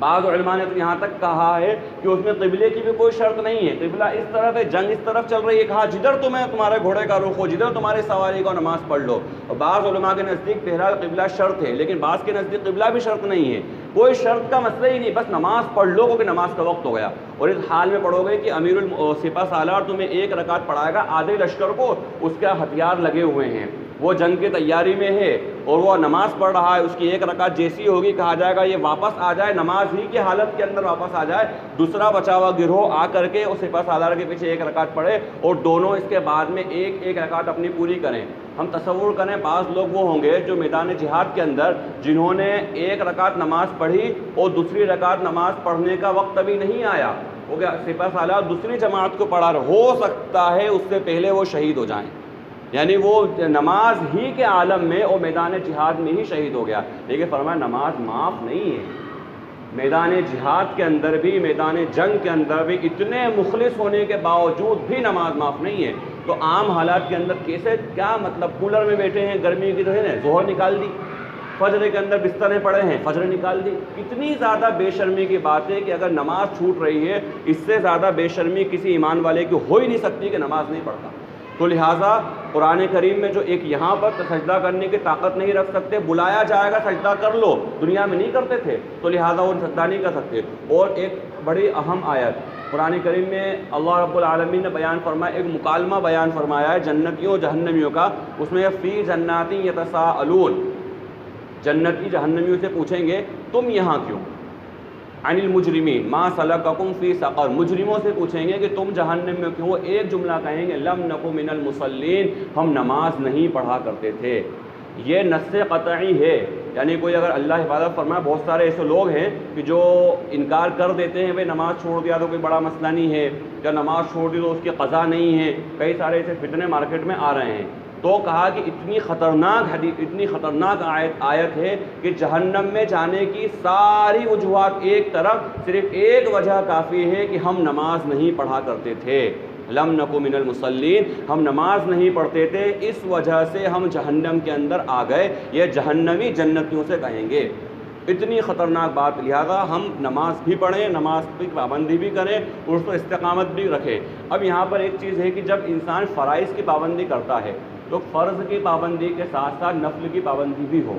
بعض علماء نے تو یہاں تک کہا ہے کہ اس میں قبلے کی بھی کوئی شرط نہیں ہے، قبلہ اس طرف ہے، جنگ اس طرف چل رہی ہے، کہا جدھر تمہارے گھوڑے کا رخ ہو، جدھر تمہاری سواری کو نماز پڑھ لو۔ اور بعض علماء کے نزدیک بہرحال قبلہ شرط ہے، لیکن بعض کے نزدیک قبلہ بھی شرط نہیں ہے، کوئی شرط کا مسئلہ ہی نہیں، بس نماز پڑھ لو کیونکہ نماز کا وقت ہو گیا۔ اور اس حال میں پڑھو گے کہ امیر السپہ سالار تمہیں ایک رکعت پڑھائے گا، آدھے لشکر کو اس کے ہتھیار لگے ہوئے ہیں، وہ جنگ کی تیاری میں ہے اور وہ نماز پڑھ رہا ہے، اس کی ایک رکعت جیسی ہوگی کہا جائے گا یہ واپس آ جائے، نماز ہی کی حالت کے اندر واپس آ جائے، دوسرا بچا ہوا گروہ آ کر کے اس سپہ سالار کے پیچھے ایک رکعت پڑھے، اور دونوں اس کے بعد میں ایک ایک رکعت اپنی پوری کریں۔ ہم تصور کریں بعض لوگ وہ ہوں گے جو میدان جہاد کے اندر جنہوں نے ایک رکعت نماز پڑھی اور دوسری رکعت نماز پڑھنے کا وقت ابھی نہیں آیا، وہ کہ سپہ سالار دوسری جماعت کو پڑھا رہا، ہو سکتا ہے اس سے پہلے وہ شہید ہو جائیں، یعنی وہ نماز ہی کے عالم میں اور میدان جہاد میں ہی شہید ہو گیا، لیکن فرمایا نماز معاف نہیں ہے۔ میدان جہاد کے اندر بھی، میدان جنگ کے اندر بھی اتنے مخلص ہونے کے باوجود بھی نماز معاف نہیں ہے۔ تو عام حالات کے اندر کیسے، کیا مطلب کولر میں بیٹھے ہیں گرمی کی طرح ہے، ظہر نکال دی، فجر کے اندر بستر میں پڑے ہیں، فجر نکال دی، کتنی زیادہ بے شرمی کی بات ہے کہ اگر نماز چھوٹ رہی ہے اس سے زیادہ بے شرمی کسی ایمان والے کی ہو ہی نہیں سکتی کہ نماز نہیں پڑھتا۔ تو لہٰذا قرآن کریم میں جو ایک یہاں پر سجدہ کرنے کی طاقت نہیں رکھ سکتے، بلایا جائے گا سجدہ کر لو، دنیا میں نہیں کرتے تھے تو لہٰذا وہ سجدہ نہیں کر سکتے۔ اور ایک بڑی اہم آیت قرآن کریم میں اللہ رب العالمین نے بیان فرمایا، ایک مکالمہ بیان فرمایا ہے جنتیوں جہنمیوں کا، اس میں فی جنات یتساءلون، جنتی جہنمیوں سے پوچھیں گے تم یہاں کیوں، عن المجرمین ما سلککم فی سقر، مجرموں سے پوچھیں گے کہ تم جہنم میں کیوں، ایک جملہ کہیں گے لم نکو من المصلین، ہم نماز نہیں پڑھا کرتے تھے۔ یہ نص قطعی ہے، یعنی کوئی اگر اللہ حفاظت فرمائے، بہت سارے ایسے لوگ ہیں کہ جو انکار کر دیتے ہیں، بھائی نماز چھوڑ دیا تو کوئی بڑا مسئلہ نہیں ہے، یا نماز چھوڑ دی تو اس کی قضا نہیں ہے، کئی سارے ایسے فتنے مارکیٹ میں آ رہے ہیں۔ تو کہا کہ اتنی خطرناک حدیث، اتنی خطرناک آیت ہے کہ جہنم میں جانے کی ساری وجوہات ایک طرف، صرف ایک وجہ کافی ہے کہ ہم نماز نہیں پڑھا کرتے تھے، لم نکو من المصلین، ہم نماز نہیں پڑھتے تھے، اس وجہ سے ہم جہنم کے اندر آ گئے، یہ جہنمی جنتیوں سے کہیں گے۔ اتنی خطرناک بات، لہذا ہم نماز بھی پڑھیں، نماز کی پابندی بھی کریں اور اس پر استقامت بھی رکھیں۔ اب یہاں پر ایک چیز ہے کہ جب انسان فرائض کی پابندی کرتا ہے تو فرض کی پابندی کے ساتھ ساتھ نفل کی پابندی بھی ہو،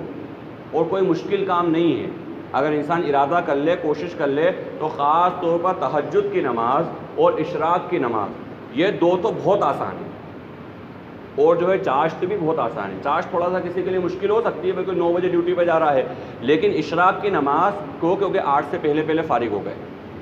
اور کوئی مشکل کام نہیں ہے، اگر انسان ارادہ کر لے، کوشش کر لے تو خاص طور پر تہجد کی نماز اور اشراق کی نماز، یہ دو تو بہت آسان ہے، اور جو ہے چاشت بھی بہت آسان ہے۔ چاشت تھوڑا سا کسی کے لیے مشکل ہو سکتی ہے، بالکل 9 بجے ڈیوٹی پہ جا رہا ہے، لیکن اشراق کی نماز کو کیونکہ 8 سے پہلے فارغ ہو گئے۔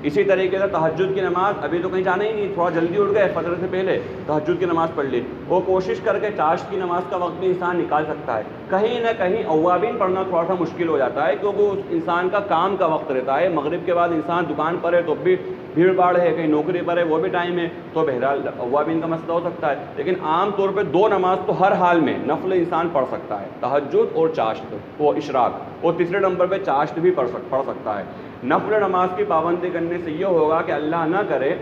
اسی طریقے سے تہجد کی نماز، ابھی تو کہیں جانا ہی نہیں، تھوڑا جلدی اٹھ گئے، فجر سے پہلے تہجد کی نماز پڑھ لی، وہ کوشش کر کے چاشت کی نماز کا وقت بھی انسان نکال سکتا ہے۔ کہیں نہ کہیں اوابین پڑھنا تھوڑا سا مشکل ہو جاتا ہے، کیونکہ اس انسان کا کام کا وقت رہتا ہے، مغرب کے بعد انسان دکان پر ہے تو بھی بھیڑ بھاڑ ہے، کہیں نوکری پر ہے وہ بھی ٹائم ہے، تو بہرحال اوابین کا مسئلہ ہو سکتا ہے، لیکن عام طور پہ 2 نماز تو ہر حال میں نفل انسان پڑھ سکتا ہے، تہجد اور چاشت، وہ اشراق، اور تیسرے نمبر پہ چاشت بھی پڑھ سکتا ہے۔ نفل نماز کی پابندی کرنے سے یہ ہوگا کہ اللہ نہ کرے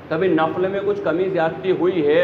کبھی نفل میں کچھ کمی زیادتی ہوئی ہے،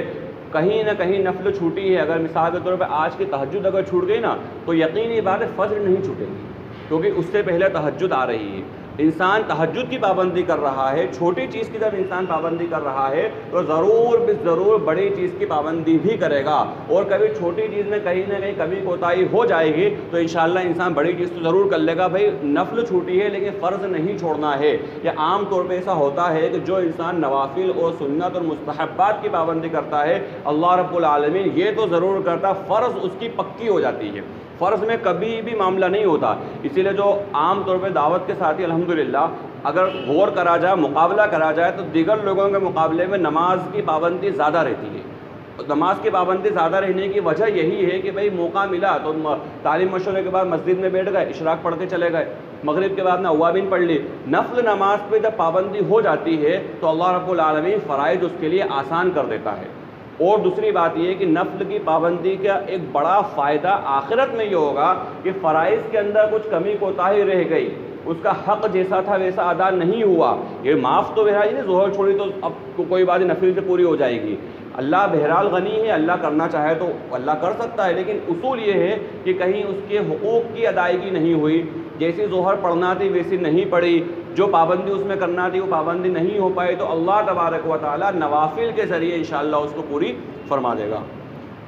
کہیں نہ کہیں نفل چھوٹی ہے، اگر مثال کے طور پہ آج کی تہجد اگر چھوٹ گئی نا تو یقینی بات ہے فجر نہیں چھوٹے گی، کیونکہ اس سے پہلے تہجد آ رہی ہے۔ انسان تہجد کی پابندی کر رہا ہے، چھوٹی چیز کی جب انسان پابندی کر رہا ہے تو ضرور بڑی چیز کی پابندی بھی کرے گا، اور کبھی چھوٹی چیز میں کہیں نہ کہیں کمی کوتاہی ہو جائے گی تو انشاءاللہ انسان بڑی چیز تو ضرور کر لے گا۔ بھائی نفل چھوٹی ہے لیکن فرض نہیں چھوڑنا ہے۔ یہ عام طور پہ ایسا ہوتا ہے کہ جو انسان نوافل اور سنت اور مستحبات کی پابندی کرتا ہے اللہ رب العالمین یہ تو ضرور کرتا، فرض اس کی پکی ہو جاتی ہے، فرض میں کبھی بھی معاملہ نہیں ہوتا۔ اسی لیے جو عام طور پہ دعوت کے ساتھی الحمدللہ اگر غور کرا جائے، مقابلہ کرا جائے تو دیگر لوگوں کے مقابلے میں نماز کی پابندی زیادہ رہتی ہے۔ نماز کی پابندی زیادہ رہنے کی وجہ یہی ہے کہ بھئی موقع ملا تو تعلیم مشورے کے بعد مسجد میں بیٹھ گئے، اشراق پڑھ کے چلے گئے، مغرب کے بعد نے اوابین پڑھ لی۔ نفل نماز پہ جب پابندی ہو جاتی ہے تو اللہ رب العالمین فرائض اس کے لیے آسان کر دیتا ہے۔ اور دوسری بات یہ کہ نفل کی پابندی کا ایک بڑا فائدہ آخرت میں یہ ہوگا کہ فرائض کے اندر کچھ کمی کوتاہی رہ گئی، اس کا حق جیسا تھا ویسا ادا نہیں ہوا، یہ معاف تو بہرحال نہیں، ظہر چھوڑی تو اب کوئی بات نفل سے پوری ہو جائے گی۔ اللہ بہرحال غنی ہے، اللہ کرنا چاہے تو اللہ کر سکتا ہے، لیکن اصول یہ ہے کہ کہیں اس کے حقوق کی ادائیگی نہیں ہوئی، جیسی ظہر پڑھنا تھی ویسی نہیں پڑھی، جو پابندی اس میں کرنا تھی وہ پابندی نہیں ہو پائی، تو اللہ تبارک و تعالیٰ نوافل کے ذریعے انشاءاللہ اس کو پوری فرما دے گا۔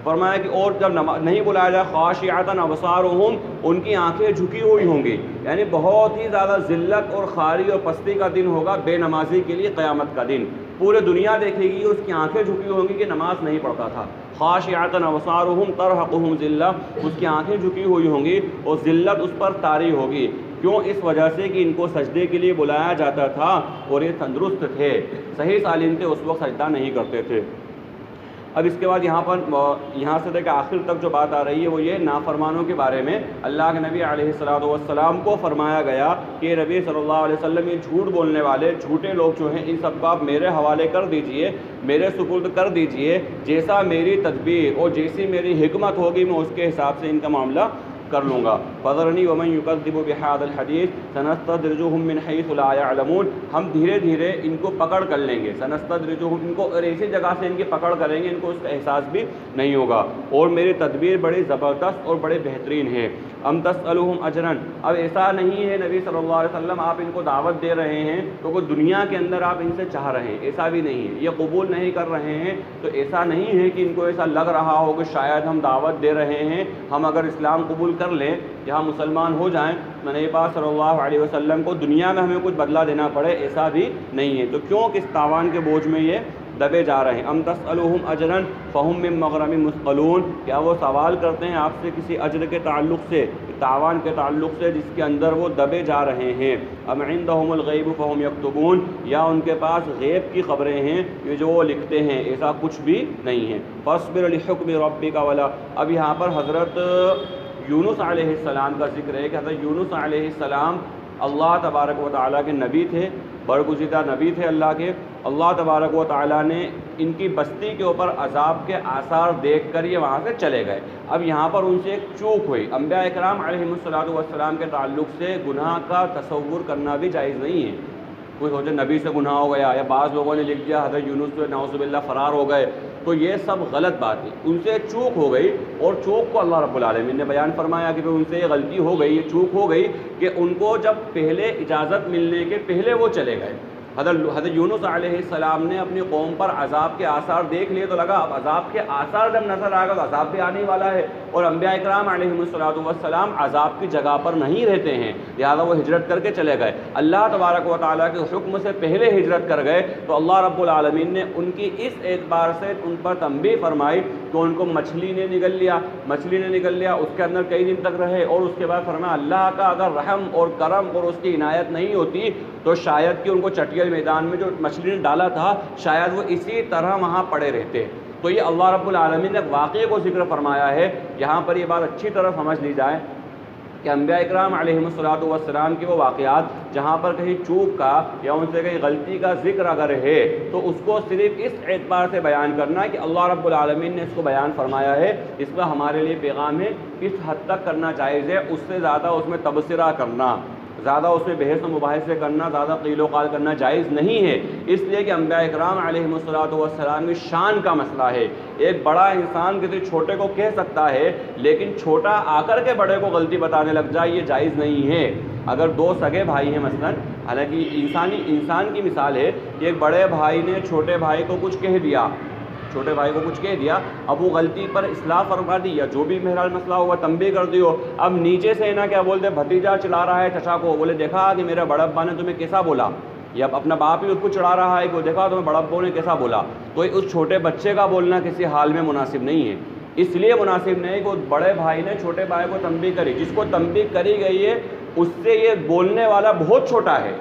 فرمایا کہ اور جب نہیں بلایا جائے خاشعۃ ابصارہم، ان کی آنکھیں جھکی ہوئی ہوں گی، یعنی بہت ہی زیادہ ذلت اور خواری اور پستی کا دن ہوگا بے نمازی کے لیے قیامت کا دن۔ پورے دنیا دیکھے گی اس کی آنکھیں جھکی ہوں گی کہ نماز نہیں پڑھتا تھا۔ خاشعۃ ابصارہم ترہقہم ذلہ، اس کی آنکھیں جھکی ہوئی ہوں گی اور ذلت اس پر طاری ہوگی۔ کیوں؟ اس وجہ سے کہ ان کو سجدے کے لیے بلایا جاتا تھا اور یہ تندرست تھے، صحیح سالم تھے، اس وقت سجدہ نہیں کرتے تھے۔ اب اس کے بعد یہاں سے دیکھ آخر تک جو بات آ رہی ہے وہ یہ نافرمانوں کے بارے میں اللہ کے نبی علیہ الصلوۃ والسلام کو فرمایا گیا کہ نبی صلی اللہ علیہ وسلم یہ جھوٹ بولنے والے جھوٹے لوگ جو ہیں ان سب کو آپ میرے حوالے کر دیجئے، میرے سپرد کر دیجئے، جیسا میری تدبیر اور جیسی میری حکمت ہوگی میں اس کے حساب سے ان کا معاملہ کر لوں گا۔ فذرنی ومن یکذب بہذا الحدیث سنستدرجهم من حیث لا یعلمون، ہم دھیرے دھیرے ان کو پکڑ کر لیں گے، سنستدرجهم، ان کو ایسی جگہ سے ان کی پکڑ کریں گے ان کو اس کا احساس بھی نہیں ہوگا، اور میری تدبیر بڑی زبردست اور بڑے بہترین ہے۔ ام تسألهم اجرا، اب ایسا نہیں ہے نبی صلی اللہ علیہ وسلم آپ ان کو دعوت دے رہے ہیں تو کوئی دنیا کے اندر آپ ان سے چاہ رہے ہیں، ایسا بھی نہیں ہے، یہ قبول نہیں کر رہے ہیں تو ایسا نہیں ہے کہ ان کو ایسا لگ رہا ہو کہ شاید ہم دعوت دے رہے ہیں، ہم اگر اسلام قبول کر لیں، یہاں مسلمان ہو جائیں، نبی پاک صلی اللہ علیہ وسلم کو دنیا میں ہمیں کچھ بدلہ دینا پڑے، ایسا بھی نہیں ہے۔ تو کیوں کس تاوان کے بوجھ میں یہ دبے جا رہے ہیں؟ ام تسألهم اجرا فهم من مغرم مثقلون، کیا وہ سوال کرتے ہیں آپ سے کسی اجر کے تعلق سے، تاوان کے تعلق سے جس کے اندر وہ دبے جا رہے ہیں؟ ام عندهم الغیب فهم یکتبون، یا ان کے پاس غیب کی خبریں ہیں یہ جو وہ لکھتے ہیں؟ ایسا کچھ بھی نہیں ہے۔ فاصبر لحکم ربک ولا، اب یہاں پر حضرت یونس علیہ السلام کا ذکر ہے کہ حضرت یونس علیہ السلام اللہ تبارک و تعالیٰ کے نبی تھے، برگزیدہ نبی تھے اللہ کے۔ اللہ تبارک و تعالیٰ نے ان کی بستی کے اوپر عذاب کے آثار دیکھ کر یہ وہاں سے چلے گئے۔ اب یہاں پر ان سے ایک چوک ہوئی۔ انبیاء اکرام علیہ السلام کے تعلق سے گناہ کا تصور کرنا بھی جائز نہیں ہے۔ کوئی سوچے نبی سے گناہ ہو گیا، یا بعض لوگوں نے لکھ دیا حضرت یونس سے نعوذ باللہ فرار ہو گئے، تو یہ سب غلط بات ہے۔ ان سے چوک ہو گئی، اور چوک کو اللہ رب العالمین نے بیان فرمایا کہ ان سے یہ غلطی ہو گئی، یہ چوک ہو گئی کہ ان کو جب پہلے اجازت ملنے کے پہلے وہ چلے گئے۔ حضرت یونس علیہ السلام نے اپنی قوم پر عذاب کے آثار دیکھ لیے تو لگا اب عذاب کے آثار جب نظر آئے گا تو عذاب بھی آنے والا ہے، اور انبیاء اکرام علیہ السلام عذاب کی جگہ پر نہیں رہتے ہیں، لہذا وہ ہجرت کر کے چلے گئے۔ اللہ تبارک و تعالیٰ کے حکم سے پہلے ہجرت کر گئے تو اللہ رب العالمین نے ان کی اس اعتبار سے ان پر تنبیہ فرمائی کہ ان کو مچھلی نے نگل لیا، اس کے اندر کئی دن تک رہے، اور اس کے بعد فرمایا اللہ کا اگر رحم اور کرم اور اس کی عنایت نہیں ہوتی تو شاید کہ ان کو چٹیل میدان میں جو مچھلی نے ڈالا تھا شاید وہ اسی طرح وہاں پڑے رہتے۔ تو یہ اللہ رب العالمین نے ایک واقعے کو ذکر فرمایا ہے۔ یہاں پر یہ بات اچھی طرح سمجھ لی جائے کہ انبیاء اکرام علیہ السلام کے وہ واقعات جہاں پر کہیں چوک کا یا ان سے کہیں غلطی کا ذکر اگر ہے تو اس کو صرف اس اعتبار سے بیان کرنا کہ اللہ رب العالمین نے اس کو بیان فرمایا ہے، اس کا ہمارے لیے پیغام ہے، کس حد تک کرنا جائز ہے، اس سے زیادہ اس میں تبصرہ کرنا، زیادہ اس میں بحث و مباحثے کرنا، زیادہ قیل و قال کرنا جائز نہیں ہے، اس لیے کہ انبیاء اکرام علیہم الصلوۃ والسلام کی شان کا مسئلہ ہے۔ ایک بڑا انسان کسی چھوٹے کو کہہ سکتا ہے، لیکن چھوٹا آ کر کے بڑے کو غلطی بتانے لگ جائے، یہ جائز نہیں ہے۔ اگر دو سگے بھائی ہیں مثلاً، حالانکہ انسان کی مثال ہے کہ ایک بڑے بھائی نے چھوٹے بھائی کو کچھ کہہ دیا، اب وہ غلطی پر اصلاح فرما دی، یا جو بھی بہرحال مسئلہ ہوا تنبیہ کر دیو، اب نیچے سے نا کیا بولتے بھتیجا چلا رہا ہے چچا کو، بولے دیکھا کہ میرے بڑے ابا نے تمہیں کیسا بولا، یا اپنا باپ ہی اس کو چڑھا رہا ہے کہ دیکھا تمہیں بڑے ابو نے کیسا بولا، تو اس چھوٹے بچے کا بولنا کسی حال میں مناسب نہیں ہے۔ اس لیے مناسب نہیں کہ وہ بڑے بھائی نے چھوٹے بھائی کو تنبیہ کری، جس کو تنبیہ کری گئی ہے اس سے یہ بولنے والا بہت چھوٹا ہے،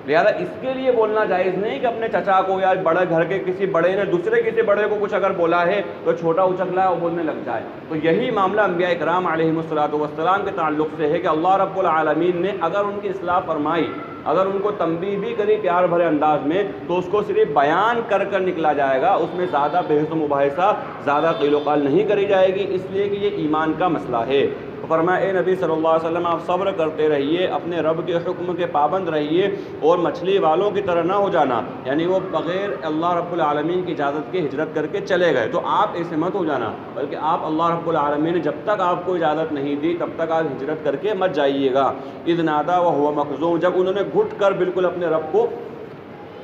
لہذا اس کے لیے بولنا جائز نہیں کہ اپنے چچا کو یا بڑے گھر کے کسی بڑے نے دوسرے کسی بڑے کو کچھ اگر بولا ہے تو چھوٹا اچکلا ہے وہ بولنے لگ جائے۔ تو یہی معاملہ انبیاء اکرام علیہم الصلوۃ والسلام کے تعلق سے ہے کہ اللہ رب العالمین نے اگر ان کی اصلاح فرمائی، اگر ان کو تنبیہ بھی کری پیار بھرے انداز میں، تو اس کو صرف بیان کر کر نکلا جائے گا، اس میں زیادہ بحث و مباحثہ، زیادہ قیل و قال نہیں کری جائے گی، اس لیے کہ یہ ایمان کا مسئلہ ہے۔ تو فرمایا اے نبی صلی اللہ علیہ وسلم آپ صبر کرتے رہیے، اپنے رب کے حکم کے پابند رہیے، اور مچھلی والوں کی طرح نہ ہو جانا، یعنی وہ بغیر اللہ رب العالمین کی اجازت کے ہجرت کر کے چلے گئے، تو آپ ایسے مت ہو جانا، بلکہ آپ اللہ رب العالمین نے جب تک آپ کو اجازت نہیں دی تب تک آپ ہجرت کر کے مت جائیے گا۔ اذ نادا وهو مخزوم، جب انہوں نے گھٹ کر بالکل اپنے رب کو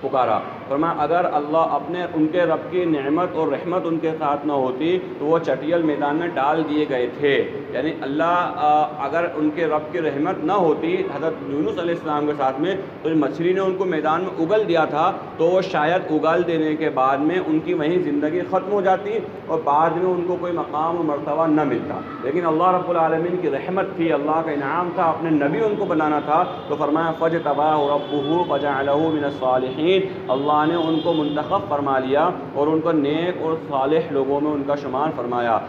پکارا، فرمایا اگر اللہ ان کے رب کی نعمت اور رحمت ان کے ساتھ نہ ہوتی تو وہ چٹیل میدان میں ڈال دیے گئے تھے، یعنی اللہ اگر ان کے رب کی رحمت نہ ہوتی حضرت یونس علیہ السلام کے ساتھ میں، تو مچھلی نے ان کو میدان میں اگل دیا تھا، تو وہ شاید اگال دینے کے بعد میں ان کی وہیں زندگی ختم ہو جاتی اور بعد میں ان کو کوئی مقام و مرتبہ نہ ملتا، لیکن اللہ رب العالمین کی رحمت تھی، اللہ کا انعام تھا، اپنے نبی ان کو بنانا تھا، تو فرمایا فاجتباہ ربہ فجعلہ من الصالحین، اللہ نے ان کو منتخب فرما لیا اور ان کو نیک اور صالح لوگوں میں ان کا شمار فرمایا۔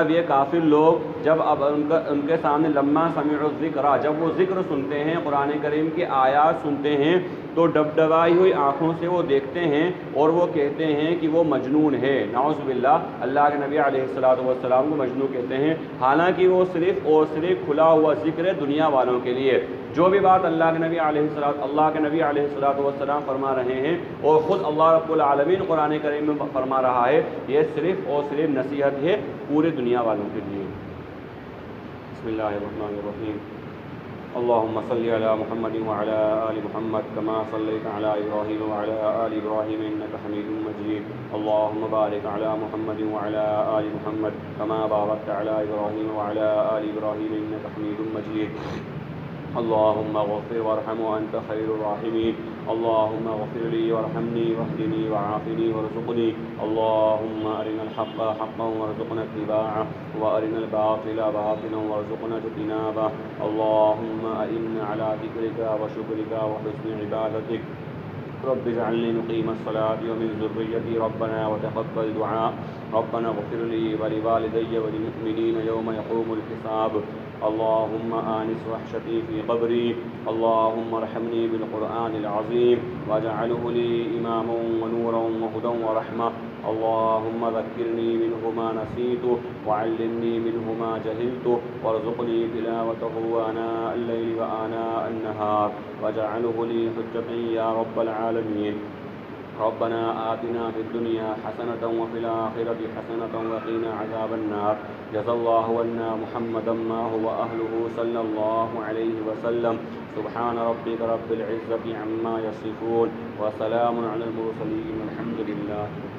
یہ کافر لوگ جب اب ان کے سامنے لما سمعوا الذکر، جب وہ ذکر سنتے ہیں، قرآن کریم کی آیات سنتے ہیں، تو ڈبڈبائی ہوئی آنکھوں سے وہ دیکھتے ہیں اور وہ کہتے ہیں کہ وہ مجنون ہے، نعوذ باللہ، اللہ کے نبی علیہ الصلوۃ والسلام کو مجنون کہتے ہیں، حالانکہ وہ صرف اور صرف کھلا ہوا ذکر ہے دنیا والوں کے لیے۔ جو بھی بات اللہ کے نبی علیہ الصلوۃ والسلام فرما رہے ہیں اور خود اللہ رب العالمین قرآن کریم میں فرما رہا ہے، یہ صرف اور صرف نصیحت ہے پورے دنیا والوں کے لیے۔ بسم اللہ الرحمن الرحیم، اللهم صل على محمد وعلى آل محمد كما صليت على إبراهيم وعلى آل إبراهيم إنك حميد مجيد، اللهم بارك على محمد وعلى آل محمد كما باركت على إبراهيم وعلى آل إبراهيم إنك حميد مجيد، اللهم اغفر وارحم وأنت خير الراحمين، اللهم اغفر لي وارحمني واهدني وعافني وارزقني، اللهم أرنا الحق حقا وارزقنا اتباعه وأرنا الباطل باطلا وارزقنا اجتنابه، اللهم أئنا على ذكرك وشكرك وحسن عبادتك، رب اجعلني مقيم الصلاة ومن ذريتي ربنا وتقبل دعاء، ربنا اغفر لي ولوالدي وللمؤمنين يوم يقوم الحساب، اللهم آنس وحشتي في قبري، اللهم ارحمني بالقرآن العظيم واجعله لي إماما ونورا وهدى ورحمة، اللهم ذكرني منه ما نسيت وعلمني منه ما جهلت وارزقني تلاوته آناء الليل وآناء النهار واجعله لي حجة يا رب العالمين، ربنا آتنا في الدنيا حسنة وفي الآخرة حسنة وقنا عذاب النار، جزا الله عنا محمدا ما هو أهله صلى الله عليه وسلم، سبحان ربك رب العزة عما يصفون وسلام على المرسلين والحمد لله۔